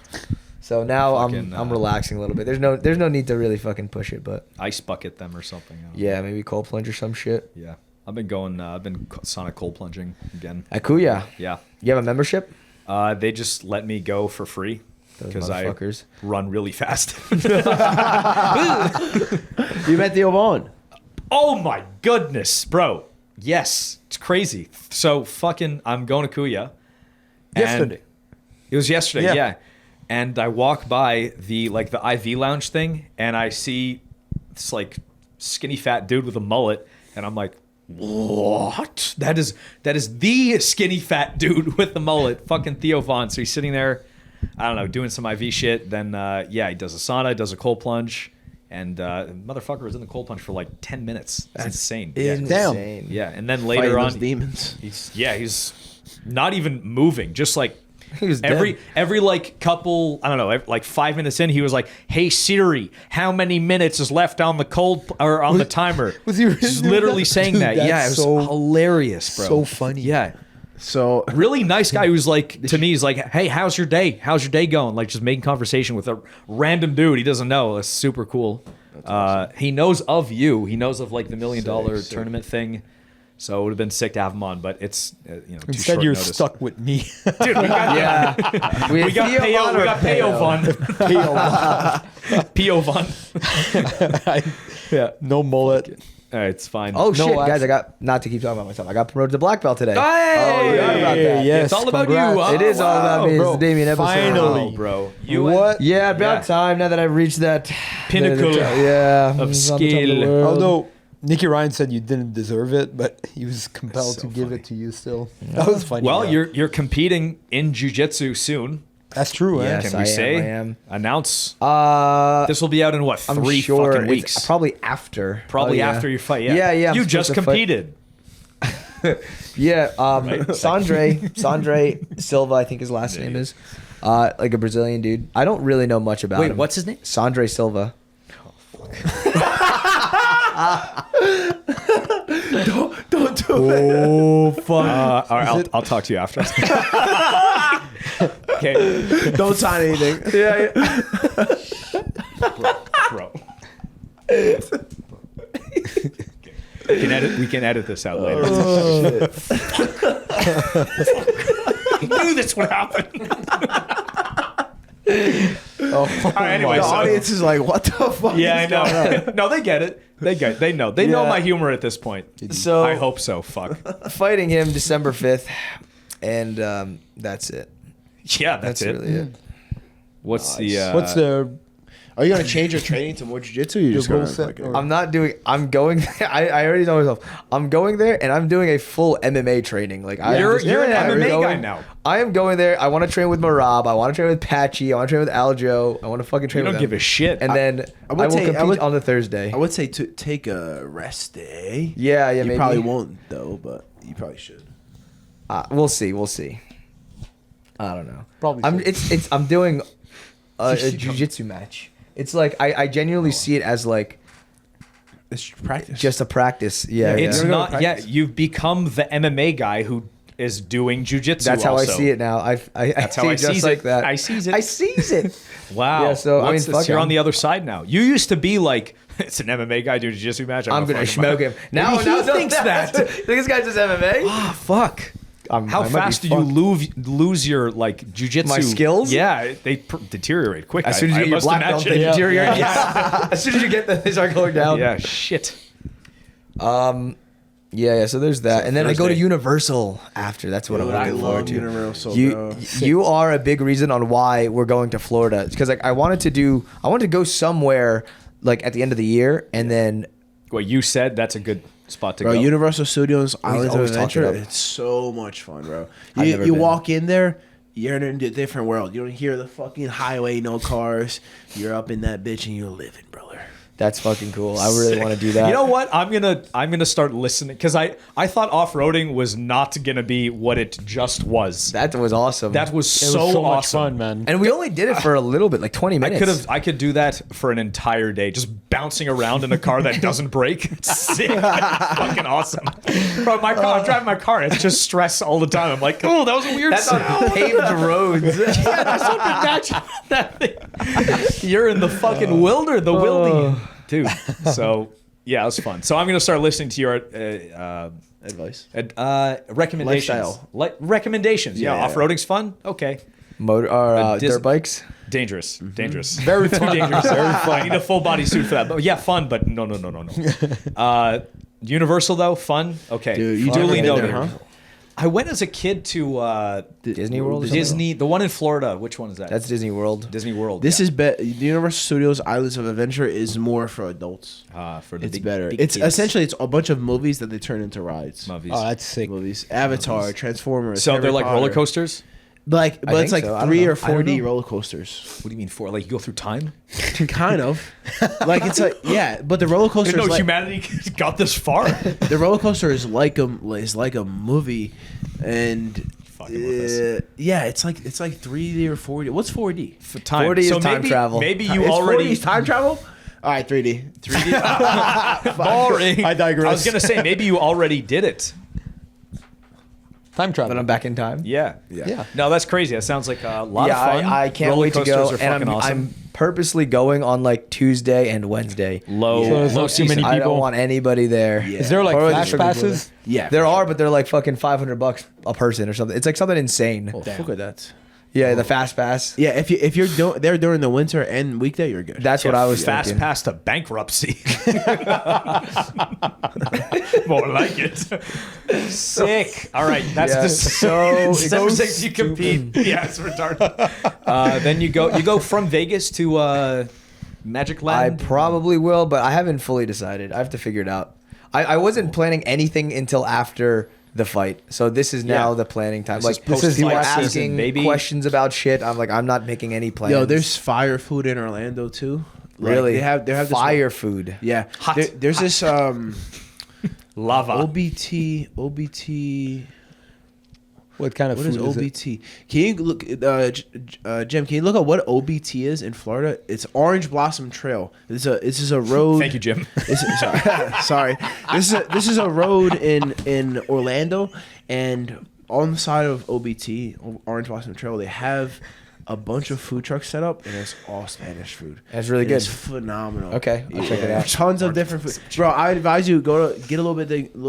So now Fucking, I'm relaxing a little bit. There's no need to really fucking push it, but Ice bucket them or something. I don't know. yeah, maybe cold plunge or some shit. Yeah. I've been sonic cold plunging again. At Kuya, Yeah. you have a membership? They just let me go for free Those because I motherfuckers. run really fast. You met Theo Vaughn. Oh my goodness, bro. Yes. It's crazy. So fucking I'm going to Kuya. and Yesterday. It was yesterday, Yeah. yeah. And I walk by the IV lounge thing and I see this like skinny fat dude with a mullet and I'm like, what? That is the skinny fat dude with the mullet, fucking Theo Vaughn. So he's sitting there, I don't know, doing some IV shit. Then he does a sauna, does a cold plunge, and motherfucker was in the cold plunge for like 10 minutes. That's insane. Insane. Yeah, and then Fighting later on, those demons. he's not even moving, just like He was every like couple, I don't know, like 5 minutes in, he was like, "Hey Siri, how many minutes is left on the on the timer?" Was he really Just doing literally that? saying Dude, that? that's Yeah, it was so- hilarious, bro. so funny. Yeah. So Really nice guy who's like, to me, he's like, "Hey, how's your day? How's your day going?" Like just making conversation with a random dude he doesn't know. That's super cool. He knows of you. He knows of like the $1 million tournament thing. So it would have been sick to have him on, but it's too Instead, short you're notice. stuck with me. Dude, we got we we got Theo, we got Theo Von. Pio Von. Yeah, no mullet. It's fine. Oh shit, guys! actually- I got not to keep talking about myself. I got promoted to black belt today. Hey! Oh, yeah, about that. Yes, It's all about congrats. you. Oh, It is all about me. It's bro. the Damien episode. Finally. Wow, bro. You What? Yeah, about Yeah. time now that I've reached that Pinnacle yeah, of on top skill. the world. Although Nicky Ryan said you didn't deserve it, but he was compelled So to give funny. it to you still. That was funny. Well, yeah. you're competing in jiu-jitsu soon. That's true, eh? Yes, Can we say? I am. Announce. This This will be out in what, I'm 3 sure fucking it's weeks? probably after. Probably Oh, yeah. after your fight. Yeah. Yeah. I'm You supposed just to fight. competed. Yeah, Sandre Silva, I think his last name is, like a Brazilian dude. I don't really know much about Wait, him. what's his name? Sandre Silva. don't do it. Oh, fuck. All right, I'll talk to you after. Okay. Don't sign anything. Bro. We can edit this out later. I knew this would happen. Anyway, The so- audience is like, what the fuck? Yeah, I is going on? know. No, they get it. They know. They know Yeah. my humor at this point. So I hope so. Fuck. fighting him December 5th, and that's it. Yeah, that's it. really it. What's Nice. the? What's the Are you gonna change your training to more jiu-jitsu? Or you just goal gonna set, fucking- or- I'm not doing. I'm going. I already know myself. I'm going there, and I'm doing a full MMA training. Like You're an I'm MMA guy going- now. I am going there. I want to train with Marab. I want to train with Patchy. I want to train with Aljo. I want to fucking train You with don't them. give a shit. And then I, would will say- I compete would- on the Thursday. I would say to take a rest day. Yeah, You maybe. probably won't though, but you probably should. We'll see. We'll see. I don't know. Probably I'm. should. I'm doing a jiu-jitsu match. It's like I genuinely see it as like It's practice. just a practice. Yeah, It's yeah. not. Yeah, you've become the MMA guy who is doing jujitsu. That's how also. I see it now. I That's how see I it just sees like it. that. I sees it. I sees it. Wow. Yeah, so, I mean, What's this? fuck You're it. on the other side now. You used to be like, it's an MMA guy doing a jiu-jitsu match. I'm gonna smoke him. Now, He thinks that. This guy's just MMA. Ah, fuck. How I might be fast do you fucked. lose your like jujitsu? My skills? Yeah, they deteriorate quick. As soon as you get your must black belt, imagine. they deteriorate. Yeah. As soon as you get them, they start going down. Yeah, shit. Yeah. So there's that, and then I go to Thursday. Universal after. That's what Dude, I'm I looking forward love to. Universal, you, bro. you are a big reason on why we're going to Florida. Because like I wanted to go somewhere like at the end of the year, and then What you said, that's a good spot to Bro, go. Universal Studios Islands of always talk it Adventure, up. it's so much fun, bro. I've You, never you been. walk in there, you're in a different world. You don't hear the fucking highway, no cars. You're up in that bitch and you're living, brother. that's fucking cool. I really want to do that. You know what? I'm gonna start listening because I thought off-roading was not gonna be what it just was. that was awesome. That was It was so, so much awesome. fun, man. and we only did it for a little bit, like 20 minutes. I could do that for an entire day, just bouncing around in a car that doesn't brake. It's sick. It's fucking awesome. Bro, I'm driving my car. It's just stress all the time. I'm like, oh, that was a weird That's sound. on paved roads. Yeah, that's what imagine that thing. You're in the fucking the wildy, dude. So yeah, it was fun. So I'm gonna start listening to your Advice. recommendations. Lifestyle. Recommendations. Yeah, Yeah. off-roading's fun. Okay. Motor or Dis- dirt bikes. Dangerous. Dangerous. Very Too dangerous. Very fun. I need a full body suit for that. But yeah, fun, but no. Universal though, fun. Okay. Dude, you duly been noted. there, huh? I went as a kid to Disney World or something? Disney, the one in Florida. Which one is that? That's Disney World. Disney World. This yeah. is the Universal Studios Islands of Adventure is more for adults. For the It's big, better. big It's kids. essentially it's a bunch of movies that they turn into rides. movies. Oh, that's sick. Movies. Avatar, Transformers. So Harry they're like Potter. roller coasters. But I it's think like so. I don't 3 know. or I don't 4D know. roller coasters. What do you mean for? Like you go through time? Kind of. Like it's like yeah, but the roller coaster is like, humanity got this far. the roller coaster is like a movie, and fucking with us. Yeah, it's like 3D or 4D. What's 4D? For time. 4D is so time maybe, travel. Maybe you It's already 4D time travel. All right, 3D. 3D. Boring. I digress. I was gonna say maybe you already did it. Time travel. But I'm back in time. Yeah. Yeah. No, that's crazy. That sounds like a lot of fun. I can't Roller wait to go. coasters are And fucking awesome. I'm purposely going on like Tuesday and Wednesday. low, So there's low not too many season. I don't people. want anybody there. Yeah. Is there like Or flash just- passes? Yeah, There are, but they're like fucking $500 a person or something. It's like something insane. Oh, look at that. Yeah, the fast pass. Yeah, if you're there during the winter and weekday, you're good. That's what I was fast thinking. pass to bankruptcy. More like it. Sick. All right, that's Yeah, the so December 6th you compete. Yeah, it's retarded. Then you go from Vegas to Magic I Land. probably will, but I haven't fully decided. I have to figure it out. I wasn't planning anything until after the fight, so this is now Yeah. the planning time. This is Like people post-fight are season, asking baby. questions about shit. I'm like, I'm not making any plans. Yo, there's fire food in Orlando too. Like, really they have this fire food. Yeah, Hot. there's this Lava. OBT. What kind of What food is is it? OBT? Can you look, Jim? Can you look at what OBT is in Florida? It's Orange Blossom Trail. This is a road. Thank you, Jim. Sorry. This is a road in Orlando, and on the side of OBT, Orange Blossom Trail, they have a bunch of food trucks set up, and it's all Spanish food. That's really And good. It's phenomenal. Okay, I'll check it out. Tons of different food, bro. I advise you get a little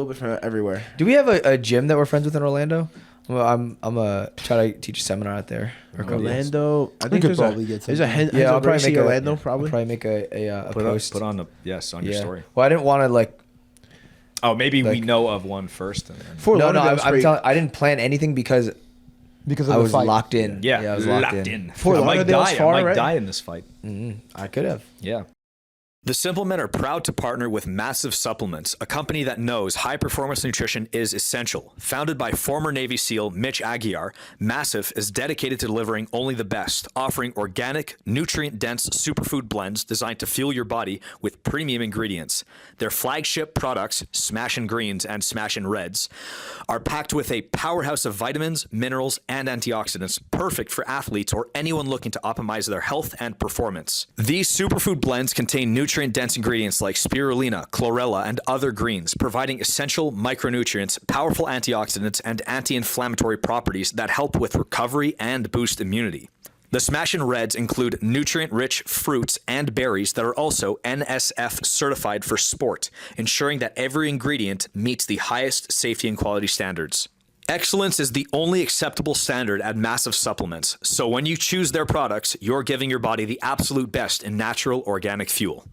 bit from everywhere. Do we have a gym that we're friends with in Orlando? Well, I'm gonna try to teach a seminar out there. Or a couple days. Orlando, I think could there's probably a get there's a something. Yeah, I'll probably make Orlando I'll probably. probably make a post. Put on the your story. Well, I didn't want to like. Oh, maybe we Like- know of one first. And then. Fort No, Lauderdale's I'm pretty- telling. I didn't plan anything because Because of I the was fight. locked in. Yeah, I was locked in. Fort I might Lauderdale's die. far, I might right? die in this fight. I could have. Yeah. The Simplemen are proud to partner with MASF Supplements, a company that knows high-performance nutrition is essential. Founded by former Navy SEAL Mitch Aguiar, MASF is dedicated to delivering only the best, offering organic, nutrient-dense superfood blends designed to fuel your body with premium ingredients. Their flagship products, Smash and Greens and Smash and Reds, are packed with a powerhouse of vitamins, minerals, and antioxidants, perfect for athletes or anyone looking to optimize their health and performance. These superfood blends contain nutrient-dense ingredients like spirulina, chlorella, and other greens, providing essential micronutrients, powerful antioxidants, and anti-inflammatory properties that help with recovery and boost immunity. The Smash and Reds include nutrient-rich fruits and berries that are also NSF certified for sport, ensuring that every ingredient meets the highest safety and quality standards. Excellence is the only acceptable standard at MASF Supplements, so when you choose their products, you're giving your body the absolute best in natural organic fuel.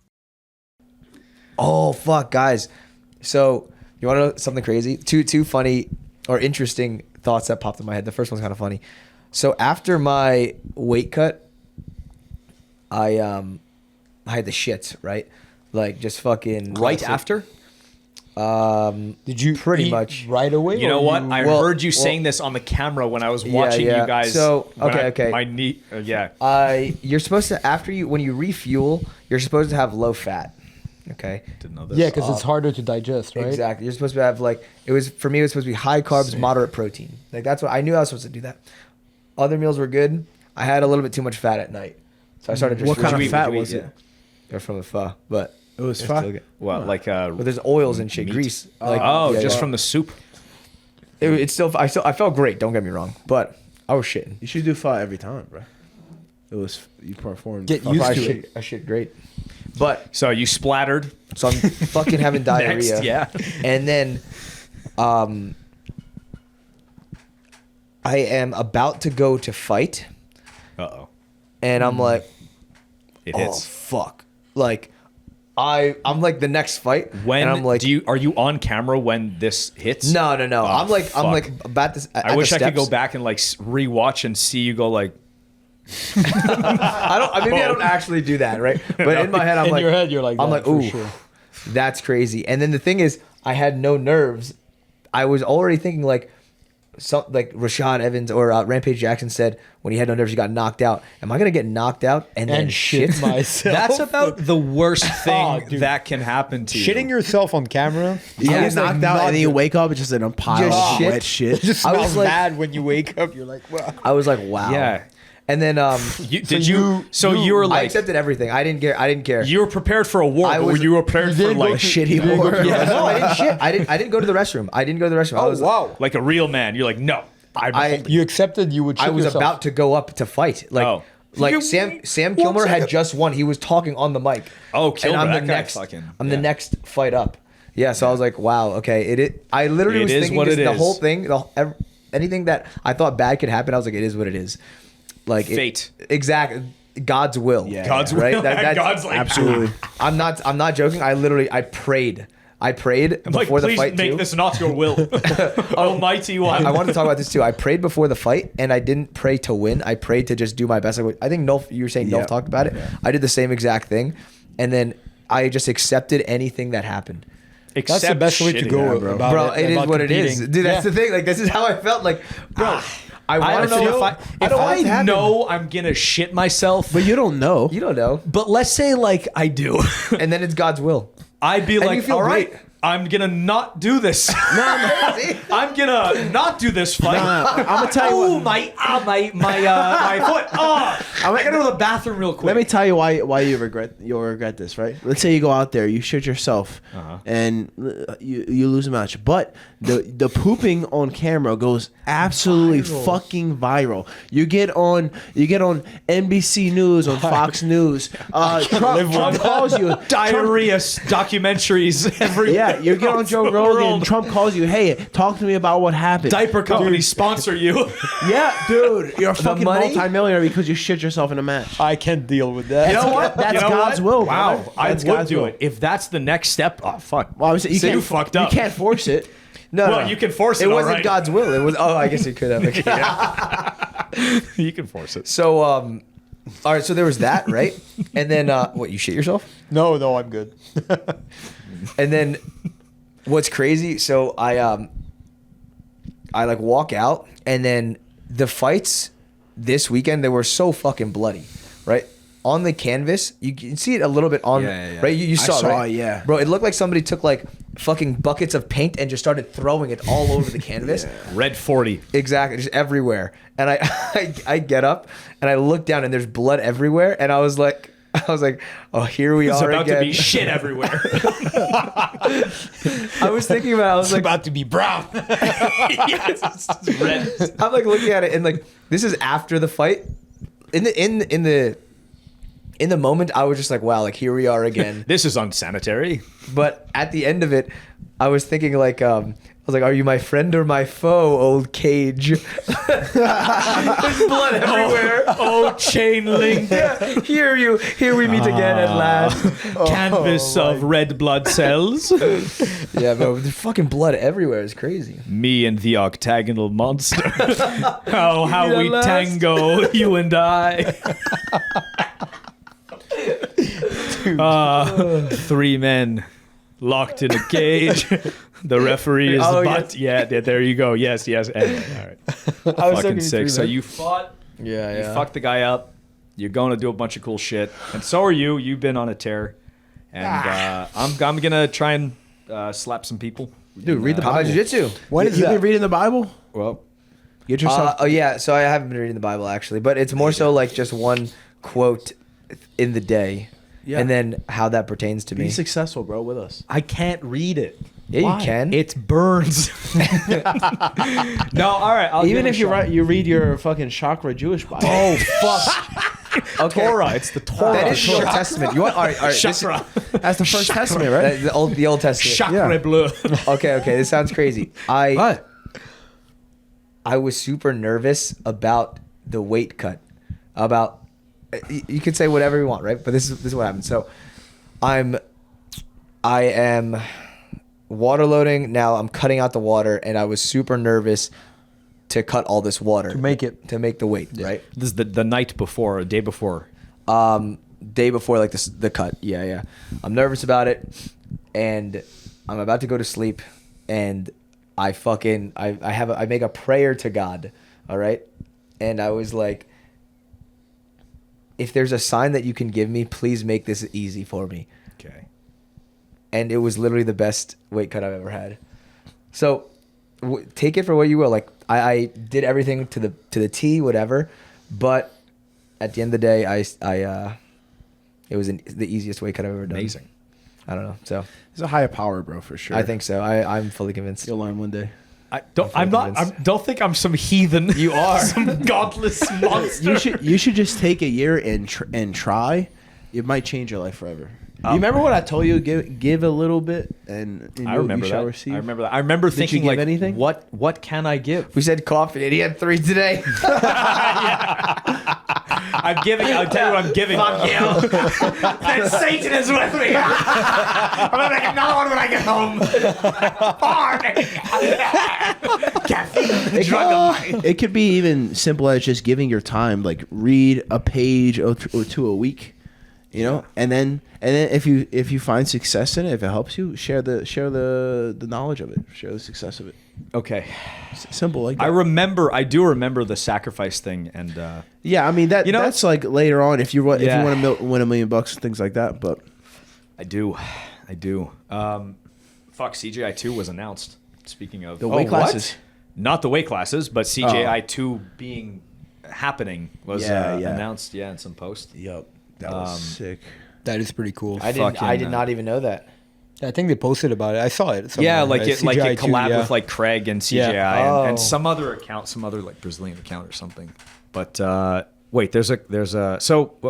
Oh fuck, guys! So you want to know something crazy? Two funny or interesting thoughts that popped in my head. The first one's kind of funny. So after my weight cut, I had the shits, right? Like just fucking Right classic. after? Did you Pretty eat much. right away? You know or what? you- I Well- heard you well- saying this on the camera when I was Yeah, watching yeah. you guys. So, when okay. My knee, yeah. You're supposed to when you refuel, you're supposed to have low fat. Okay. Didn't know this. Yeah, because it's harder to digest, right? Exactly. You're supposed to have it was supposed to be high carbs, moderate protein. Like that's what I knew I was supposed to do that. Other meals were good. I had a little bit too much fat at night, so I started just. What kind of restricting- fat Would you was eat- it? They're from the pho, but It was they're fat. still good. What, like But there's oils and shit, Meat? grease. Like, oh, yeah, just yeah. from the soup. It's still. I felt great. Don't get me wrong, but I was shitting. You should do pho every time, bro. You performed. Get pho. used I to shit, it. I shit great, but So you splattered. so I'm fucking having diarrhea. Next, yeah. And then, I am about to go to fight, Uh-oh. and I'm like, It oh hits. fuck, like. I'm like the next fight. When and I'm like, are you on camera when this hits? no. Oh, I'm like fuck. about this. I wish I could go back and like rewatch and see you go like. Maybe I don't actually do that, right? But in my head, I'm In like, your head, you're like, I'm that like, for ooh, sure. that's crazy. And then the thing is, I had no nerves. I was already thinking like, like Rashad Evans or Rampage Jackson said when he had no nerves, he got knocked out. Am I gonna get knocked out and then shit myself? That's about the worst thing Oh, dude. that can happen to you. Shitting yourself on camera. You Yeah, get it's knocked out and then you wake up, it's just in a pile Just of shit. wet shit. It just I was smells like- bad when you wake up. You're like, wow. I was like, wow. Yeah. And then You were I like, accepted everything. I didn't care. you were prepared for a war, I but was- you were prepared for like shitty war. Yeah, no, I didn't shit. I didn't go to the restroom. I was wow. like a real man. You're like, no, You accepted you would shit I was yourself. about to go up to fight. Like Oh. like Sam Kilmer had just won. He was talking on the mic. Oh, Kilmer, And I'm that the guy next fucking- I'm the yeah. next fight up. Yeah, so I was like, wow, okay. I literally It was is thinking what just it the is. whole thing, anything that I thought bad could happen, I was like, it is what it is. Like Fate. Exactly. God's will. Yeah. God's will. Right? That's- God's like, Absolutely. I'm not joking. I prayed. I prayed I'm like, before the please fight make too. this not your will, Almighty One. I wanted to talk about this too. I prayed before the fight, and I didn't pray to win. I prayed to just do my best. Like, I think Nolf, you were saying Nolf talked about it. I did the same exact thing, and then I just accepted anything that happened. That's the best way to go about Bro, it. it is about what it is, competing. dude. That's the thing. Like, this is how I felt. Like, bro, I I want don't to know know if I know I'm gonna shit myself, But you don't know. You don't know, but let's say like I do, and then it's God's will. I'd be you like, feel all right, great. I'm gonna not do this. I'm gonna not do this fight. I'm gonna tell you. Oh What, my foot! I gotta go to the bathroom real quick. let me tell you why you'll regret this, right? Let's say you go out there, you shit yourself, and you lose a match, but the pooping on camera goes absolutely fucking viral. You get on NBC News, on Fox News. Trump calls you diarrhea documentaries every Yeah, you get on Joe the Rogan. world. Trump calls you. Hey, talk to me about what happened. Diaper companies sponsor you. Yeah, dude, you're a fucking money? multimillionaire because you shit yourself in a match. I can't deal with that. You know what? That's You know God's what? will, Wow, brother. I That's would God's do will. it if that's the next step. Oh fuck. Well, obviously, So you fucked up. You can't force it. No, Well, no. you can force it. It all wasn't right. God's will. It was. Oh, I guess it could have. You can force it. So, all right. So there was that, right? And then, what? You shit yourself? No, I'm good. And then, what's crazy? So I like walk out, and then the fights this weekend, they were so fucking bloody, right? On the canvas, you can see it a little bit on, Yeah. right? You saw, saw right? it, yeah. Bro, it looked like somebody took like fucking buckets of paint and just started throwing it all over the canvas. Red 40. Exactly, just everywhere. And I get up and I look down and there's blood everywhere. And I was like, oh, here we It's are about again. to be shit everywhere. I was thinking about it. I was like, About to be brown. It's red. I'm like looking at it and like this is after the fight. In the moment, I was just like, wow, like here we are again. This is unsanitary. But at the end of it, I was thinking like, I was like, are you my friend or my foe, old cage? There's blood everywhere. Oh, chain link. Yeah, here we meet again at last. Canvas of red blood cells. Yeah, bro, there's fucking blood everywhere. It's crazy. Me and the octagonal monster. How You we did that last? tango, you and I. Three men locked in a cage. The referee is Oh, the butt. Yeah, there you go. Yes. Anyway, all right. I was Fucking sick. So you fought. Yeah, You fucked the guy up. You're going to do a bunch of cool shit, and so are you. You've been on a tear, and I'm gonna try and slap some people. Dude, read the How about Bible. jiu-jitsu? When is you that? been reading the Bible? Well, Get yourself. Oh yeah, so I haven't been reading the Bible actually, but it's more so like just one quote in the day, Yeah. and then how that pertains to be me. successful, bro, with us. I can't read it. Yeah, Why? you can. It burns. No, all right. I'll Even give if it a you shot. you read your fucking chakra Jewish Bible. Oh fuck. Okay. Torah. It's the Torah. That is the Old Testament. You want? All right. This, Chakra. That's the first testament, right? the Old Testament. Chakra bleu. Okay. This sounds crazy. I was super nervous about the weight cut. About you could say whatever you want, right? But this is what happened. So I am water loading now. I'm cutting out the water, and I was super nervous to cut all this water To make it. to make the weight, right? This is the night before, or day before. Day before like the cut. Yeah. I'm nervous about it, and I'm about to go to sleep, and I make a prayer to God, all right? And I was like, if there's a sign that you can give me, please make this easy for me. Okay. And it was literally the best weight cut I've ever had. So take it for what you will. Like I did everything to the T, whatever. But at the end of the day, it was the easiest weight cut I've ever done. Amazing. I don't know. So It's a higher power, bro, for sure. I think so. I'm fully convinced. you'll learn one day. I don't think I'm some heathen. You are. Some godless monster. You should just take a year and try. It might change your life forever. You remember what I told you? Give a little bit, and I remember you shall that. receive. I remember that. I remember Did thinking you give like, anything? what can I give? We said coffee, and he had 3 today. I'm giving. I'll tell you what I'm giving. Fuck you. Then Satan is with me. I'm gonna make another one when I get home. Caffeine, the drug of life. It could be even simple as just giving your time, like read a page or two a week, you know, and then if you find success in it, if it helps you, share the knowledge of it, share the success of it. Okay. Simple like that. I do remember the sacrifice thing, and Yeah, I mean You know, that's like later on if you want Yeah. to win $1 million and things like that. But I do. Fuck, CJI 2 was announced. Speaking of the weight classes. not the weight classes, but CJI 2 being happening was Yeah. announced. Yeah, in some post. Yep, that was sick. That is pretty cool. I did not even know that. I think they posted about it. I saw it. somewhere. Yeah, like it CGI2, collabed yeah. with like Craig and CJI Yeah. and Oh. some other account, some other like Brazilian account or something. But wait, there's a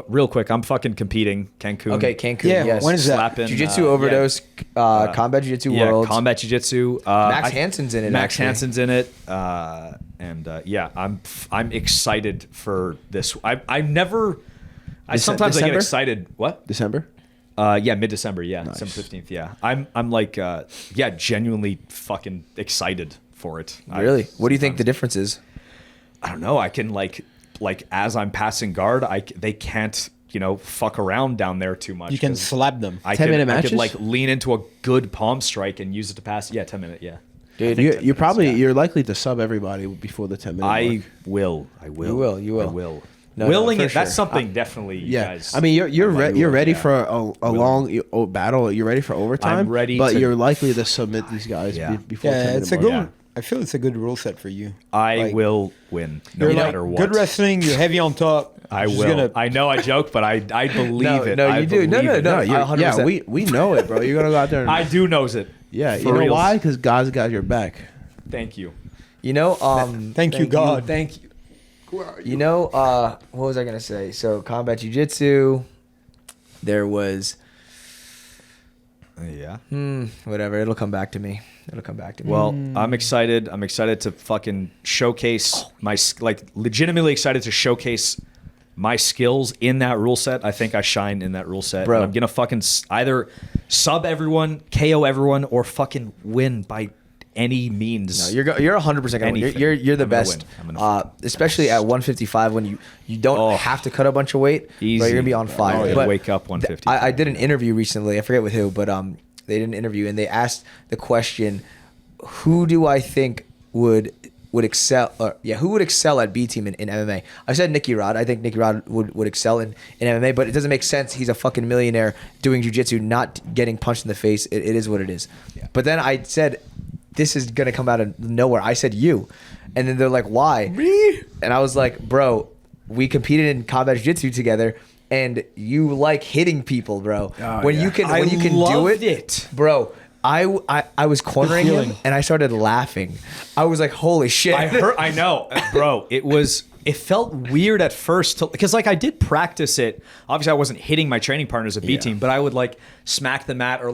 real quick. I'm fucking competing Cancun. Okay, Cancun. Yeah, yes. when is that? Slapping, Jiu-Jitsu Overdose, Combat Jiu-Jitsu Yeah, Worlds. Combat Jiu-Jitsu. Max Hansen's in it, Max actually. Hansen's in it. Yeah, I'm excited for this. I sometimes I get December? excited. What? December. Yeah, mid-December. Yeah, Nice. December 15th. Yeah, I'm like genuinely fucking excited for it. Really? What do you think the difference is? I don't know. I can like as I'm passing guard, they can't fuck around down there too much. You can 'cause slap them. I 10-minute could, I matches? could like lean into a good palm strike and use it to pass. Yeah, 10-minute. Yeah. Dude, You're likely to sub everybody before the 10 minute I mark. will. You will. I will. No, Willing for it. That's sure. something definitely. You Yeah, guys, I mean you're ready yeah. for a long battle. You're ready for overtime. I'm ready but to- you're likely to submit these guys Yeah. before. Yeah, 10 it's a minute good. mark. Yeah. I feel it's a good rule set for you. I Like, will win no You're matter like what. good wrestling. You're heavy on top. I Just will. gonna- I know I joke, but I believe it. no, I you do. No, believe no, it. no. Yeah, 100%. we know it, bro. You're gonna go out there. And, I do knows it. yeah, For you know reals. why? Because God's got your back. Thank you. Thank you, God. Thank you. What was I gonna say? So Combat Jiu-Jitsu, there was Yeah. whatever. It'll come back to me. Well, I'm excited. I'm excited to fucking showcase legitimately excited to showcase my skills in that rule set. I think I shine in that rule set. Bro. And I'm gonna fucking either sub everyone, KO everyone, or fucking win by any means. No, you're 100% gonna win. Anything. You're the I'm gonna best. win. I'm gonna Especially at 155 when you don't have to cut a bunch of weight. Easy. But you're gonna be on fire. Oh, yeah. But Wake up 155. I did an interview recently. I forget with who, but they did an interview and they asked the question, who do I think would excel? Who would excel at B team in MMA? I said Nicky Rod. I think Nicky Rod would excel in MMA, but it doesn't make sense. He's a fucking millionaire doing jiu-jitsu, not getting punched in the face. It is what it is. Yeah. But then I said, this is gonna come out of nowhere. I said you, and then they're like, why? Me? And I was like, bro, we competed in combat jiu-jitsu together, and you like hitting people, bro. When you can do loved it, bro. I was cornering him and I started laughing. I was like, holy shit. I know, bro. It felt weird at first because like I did practice it. Obviously, I wasn't hitting my training partners at B team, but I would like smack the mat or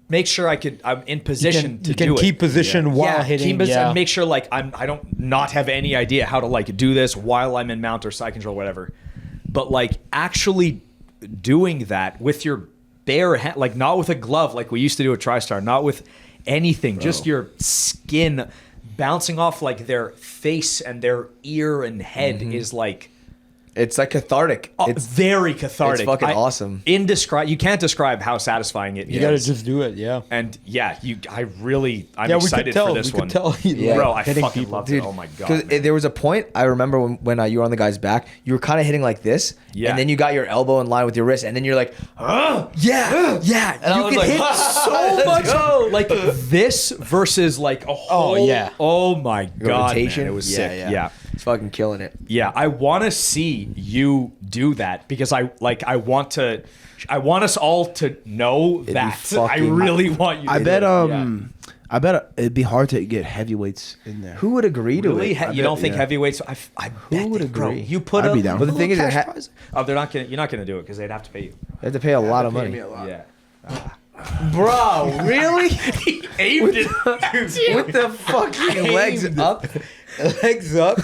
make sure I'm in position to you can do keep it. position while hitting. Keep position, Yeah. make sure like I don't not have any idea how to like do this while I'm in mount or side control, whatever. But like actually doing that with your bare hand, like not with a glove like we used to do at TriStar, not with anything, just your skin bouncing off like their face and their ear and head is like It's like cathartic. It's very cathartic. It's fucking awesome. You can't describe how satisfying it is. You gotta just do it, yeah. And yeah, I'm Yeah, excited for this one. We could tell. Yeah. Bro, I hitting fucking people. loved Dude, it. Oh my god. Because there was a point I remember when you were on the guy's back, you were kind of hitting like this, Yeah. and then you got your elbow in line with your wrist, and then you're like, Yeah. and I You was can like, hit so let's much. go. Like this versus like a whole. yeah. Oh my god, rotation. man, it was Yeah, sick. yeah. Yeah. It's fucking killing it. Yeah, I want to see you do that because I want us all to know be that. I fucking- really want you to I bet do it. I bet it'd be hard to get heavyweights in there. Who would agree to Really? it? You don't think heavyweights? I Who would bro, agree? you put I'd a be down. But the thing is, little it cash ha- prize. Oh, they're not gonna. You're not gonna do it because they'd have to pay you. You have to pay a lot of Pay money. me a lot. Yeah. Bro, really? He aimed it. With the fucking legs up? Legs up?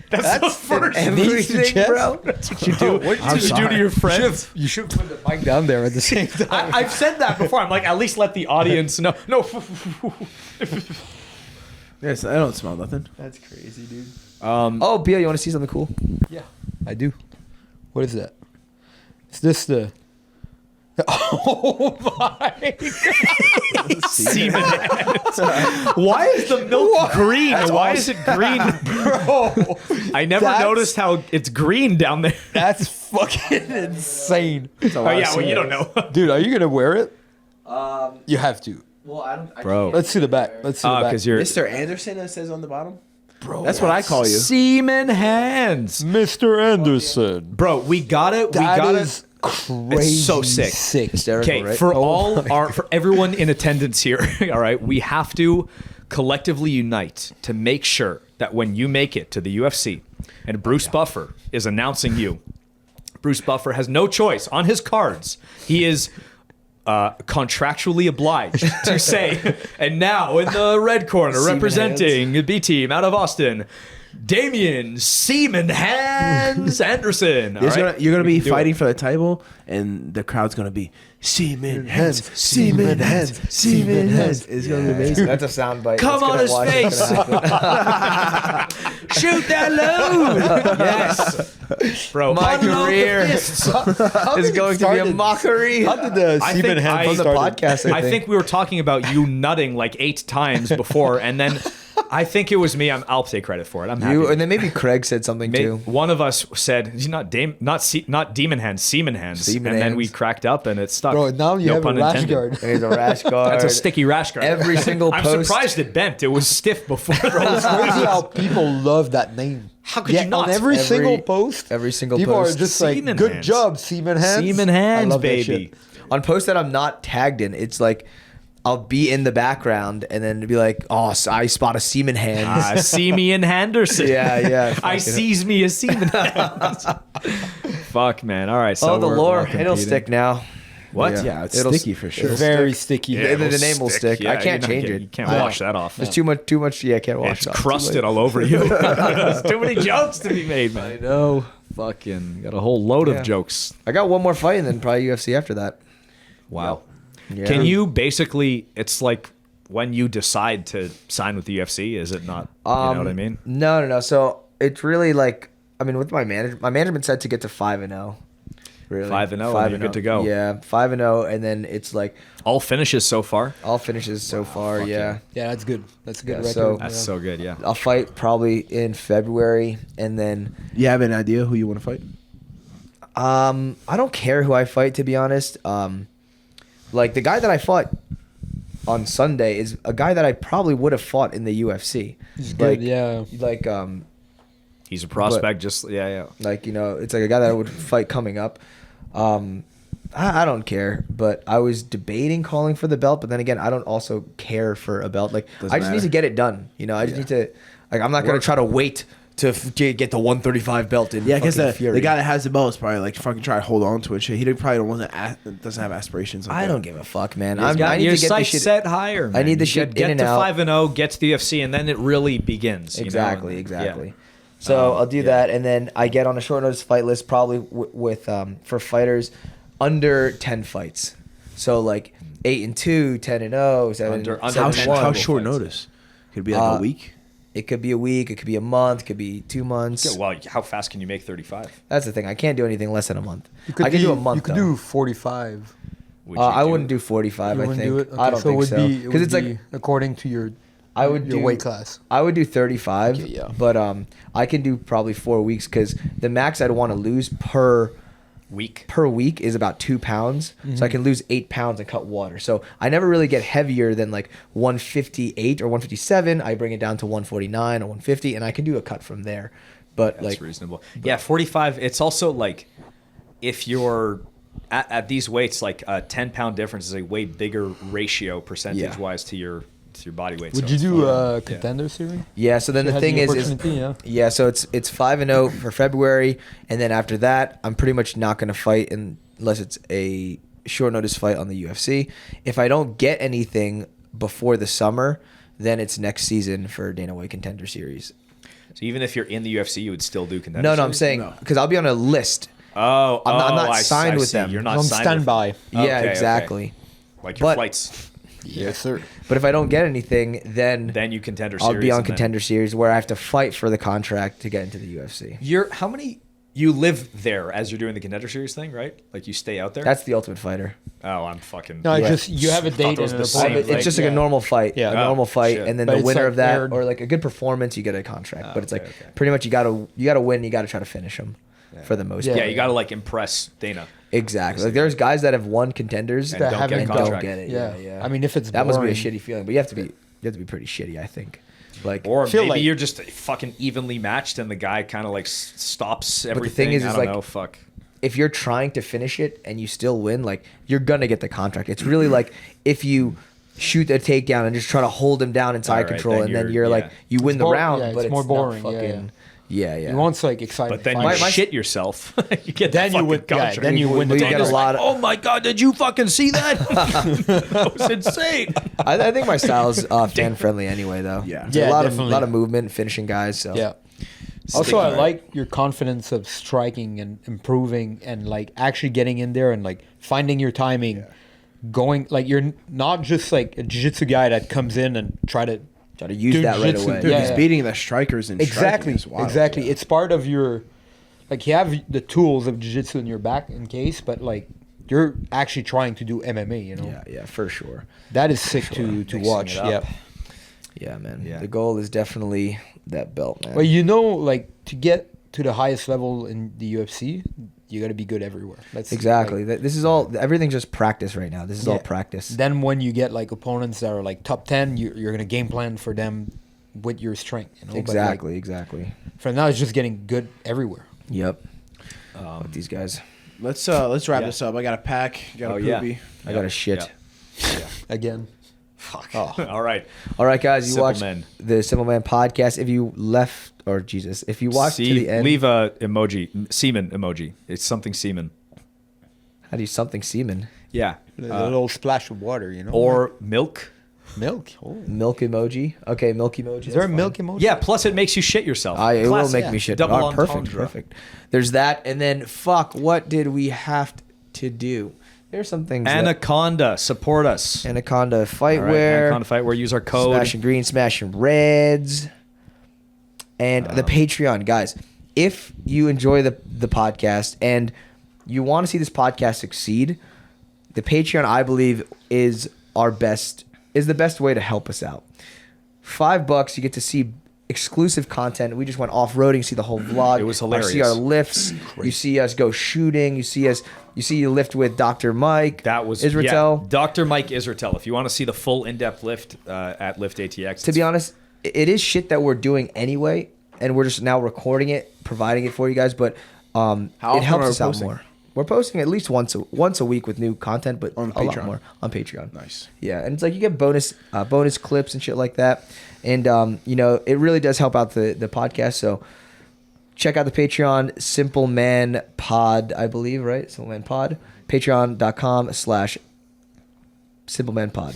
That's the first Everything, chest? bro. What did you do to your friends? You should put the mic down there at the same time. I've said that before. I'm like, at least let the audience know. No. Yes, I don't smell nothing. That's crazy, dude. Oh, Bill, you want to see something cool? Yeah, I do. What is that? Is this the? Oh my! Semen hands. Why is the milk green? Why is it green? Bro, I never That's- noticed how it's green down there. that's fucking insane, Oh yeah, well you don't know. dude. Are you gonna wear it? You have to. Well, I don't. Bro. Let's see the back. Let's see the back. Because you're Mr. Anderson, it says on the bottom. Bro, that's what I call you. semen hands. Mr. Anderson. Bro, we got it. That We got is it. crazy. so sick. Hysterical, Okay, right? for everyone in attendance here, all right, we have to collectively unite to make sure that when you make it to the UFC and Bruce Buffer is announcing you, Bruce Buffer has no choice on his cards. He is contractually obliged to say, and now in the red corner, Semen representing the B team out of Austin, Damien Semen Hands Anderson. All right? You're gonna be Do fighting it. for the title, and the crowd's gonna be semen hands, semen hands, semen hands. It's gonna be amazing. That's a soundbite. Come on his face. Shoot that load. Yes. Bro, My unload the career fists. is going to be a mockery. How did the I semen think hand I- From the started? podcast, I think we were talking about you nutting like 8 times before, and then I think it was me. I'll take credit for it. I'm happy. You, and then maybe Craig said something too. One of us said, "He's not not demon hands, semen hands," Semen and then hands. we cracked up, and it stuck. Bro, now you No have a pun rash intended. guard. There's a rash guard. That's a sticky rash guard. Every single I'm post. surprised it bent. It was stiff before. It's crazy how people love that name. How could you not? On every single post, every single people post. are just like, Semen "Good hands. job, semen hands." Semen I hands, love that baby. shit. On posts that I'm not tagged in, it's like I'll be in the background and then it'd be like, oh, so I spot a semen hands. See me in Henderson. Yeah, yeah, I fucking- sees me a semen hands. Fuck, man. All right. So oh, the we're lore. competing. It'll stick now. What? Yeah, it's It'll sticky for sure. Very sticky. Yeah, The it'll name will stick. I can't you're not change getting- it. You can't No. wash that off. There's too much. Yeah, I can't wash It's it off. crusted all over you. There's too many jokes to be made, man. I know. Fucking got a whole load Yeah. of jokes. I got one more fight and then probably UFC after that. Wow. Yeah. Can you basically? It's like when you decide to sign with the UFC. Is it not? You know what I mean? No. So it's really like, I mean, with my management said to get to 5-0. Really, 5-0, and you're good to go. Yeah, 5-0, and then it's like All finishes so far. all finishes so far. fuck Yeah. Yeah, that's good. That's a good Yeah, record. so- That's so good. Yeah. I'll fight probably in February, and then You have an idea who you want to fight? I don't care who I fight, to be honest. Like the guy that I fought on Sunday is a guy that I probably would have fought in the UFC. He's Like, good. Yeah. Like He's a prospect. Just yeah. like, you know, it's like a guy that I would fight coming up. I don't care, but I was debating calling for the belt, but then again, I don't also care for a belt. Like, Doesn't I just need matter. to get it done. You know, I just need to. Like, I'm not gonna try to wait to get the 135 belt in. Yeah, because fucking the Fury. guy that has the belt is probably like fucking try to hold on to it. Shit. He probably don't want that doesn't have aspirations. Like I that. don't give a fuck, man. I I need your to get this sights shit set higher. I need man. the shit get in and to out. 5-0, get to the UFC, and then it really begins. Exactly, you know? exactly. Yeah. So I'll do yeah. that, and then I get on a short notice fight list probably with for fighters under 10 fights. So like 8-2, 10-0, 7 Under How, 10 how total short fights. notice? Could it be like a week? It could be a week, it could be a month, it could be 2 months. Yeah, well, how fast can you make 35? That's the thing. I can't do anything less than a month. You could I can do a month. You could though. do 45. Would you I do wouldn't it? do 45. You I wouldn't think. do it? Okay, I don't think it so. would be Because it's like according to your I would your do weight class. I would do 35. Okay, yeah. But I can do probably 4 weeks because the max I'd want to lose per Week. week is about 2 pounds. Mm-hmm. So I can lose 8 pounds and cut water. So I never really get heavier than like 158 or 157. I bring it down to 149 or 150, and I can do a cut from there. But That's like reasonable. Yeah, 45. It's also like if you're at these weights, like a 10-pound difference is a way bigger ratio percentage-wise to your body weight. Would so you it's do fine. a contender series? yeah, so then You the had thing is opportunity, yeah, so it's 5-0 for February, and then after that, I'm pretty much not going to fight unless it's a short notice fight on the UFC. If I don't get anything before the summer, then it's next season for Dana White Contender Series. So even if you're in the UFC, you would still do contender. No, I'm series? saying because I'll be on a list. Oh, I'm not I signed with see. them. You're not On signed standby. With Yeah, Okay, exactly. like your But- flights. Yes, sir. But if I don't get anything, then Then you contender I'll series. be on and then- Contender Series where I have to fight for the contract to get into the UFC. You're how many? You live there as you're doing the contender series thing, right? Like you stay out there. That's the Ultimate Fighter. Oh, I'm fucking. No, Yeah. just you have a Thought date it was and an the same. opponent. It's just like a normal fight. Yeah. A normal Oh, fight, shit. and then But the it's winner like of that, aired- or like a good performance, you get a contract. But it's like okay. pretty much you gotta win. You gotta try to finish them for the most Yeah. part. Yeah, you got to like impress Dana. Exactly. Like there's guys that have won contenders And that don't get a and don't contract. get it. Yeah. Yeah, I mean, if it's that must be a boring- shitty feeling. But you have to be pretty shitty, I think. Like Or feel maybe like- you're just fucking evenly matched, and the guy kind of like stops the everything. thing is I don't like- know. Fuck. if you're trying to finish it and you still win, like you're gonna get the contract. It's really like if you shoot a takedown and just try to hold him down inside Alright, control, then and then you're- you're like yeah. you win It's the more- round, yeah, but it's it's more not boring, yeah, fucking. Yeah. You want like exciting. But then fights. you shit yourself. You get Then the you fucking win- yeah, contract. then you win the Well, you get a title. lot of. Oh my god! Did you fucking see that? That was insane. I think my style's fan friendly anyway, though. Yeah. It's Yeah, a lot definitely. of movement, finishing guys. So Yeah. Also, I Sticky. like your confidence of striking and improving and like actually getting in there and like finding your timing, going like you're not just like a jiu-jitsu guy that comes in and try to use do that right jiu-jitsu. away. Dude, Yeah, he's yeah. beating the strikers and Exactly, striking is wild. exactly. Yeah. It's part of your like you have the tools of jiu-jitsu in your back in case, but like you're actually trying to do MMA. You know, Yeah, for sure. that is sick to watch. it up. Yeah. Yeah, man. Yeah. The goal is definitely that belt, man. Well, you know, like to get to the highest level in the UFC, you got to be good everywhere. That's Exactly. like- This is all. Everything's just practice right now. This is all Yeah. practice. Then when you get like opponents that are like top 10, you're gonna game plan for them with your strength. You know? But, like, Exactly. for now, it's just getting good everywhere. Yep. With these guys, Let's wrap Yeah. this up. I got a pack. Got Oh, a yeah. poopy. I got a shit. Again, Fuck. Oh. All right. All right, guys. You Simple watched Man. the Simpleman podcast. If you left, or Jesus, if you watched to the end, Leave a emoji, semen emoji. It's something semen. how do you something semen? Yeah. a little splash of water, you know, Or milk. milk. Oh. Milk emoji. Okay, milk emoji. Is there a that's fine. milk emoji? Yeah. Plus, it makes you shit yourself. It will Classic. make me shit. Double Oh, perfect, entendre. perfect. There's that, and then fuck. What did we have to do? There's some things. Anaconda, support us. Anaconda All right, Fightwear. Anaconda Fightwear. Use our code. Smashing green, smashing reds, and the Patreon, guys. If you enjoy the podcast and you want to see this podcast succeed, the Patreon, I believe, is the best way to help us out. $5, you get to see exclusive content. We just went off-roading, see the whole vlog. It was You see hilarious. our lifts. You see us go shooting. You see you lift with Dr. Mike. That was Israel. Yeah, Dr. Mike Israel. If you want to see the full in-depth lift at Lift ATX, To be honest, it is shit that we're doing anyway, and we're just now recording it, providing it for you guys. But it often helps are we us out posting? more. We're posting at least once a week with new content, but On a lot Patreon. more on Patreon. Nice. Yeah, and it's like you get bonus clips and shit like that, and it really does help out the podcast. So check out the Patreon, Simpleman Pod, I believe, right? Simpleman Pod. Patreon.com/Simpleman Pod.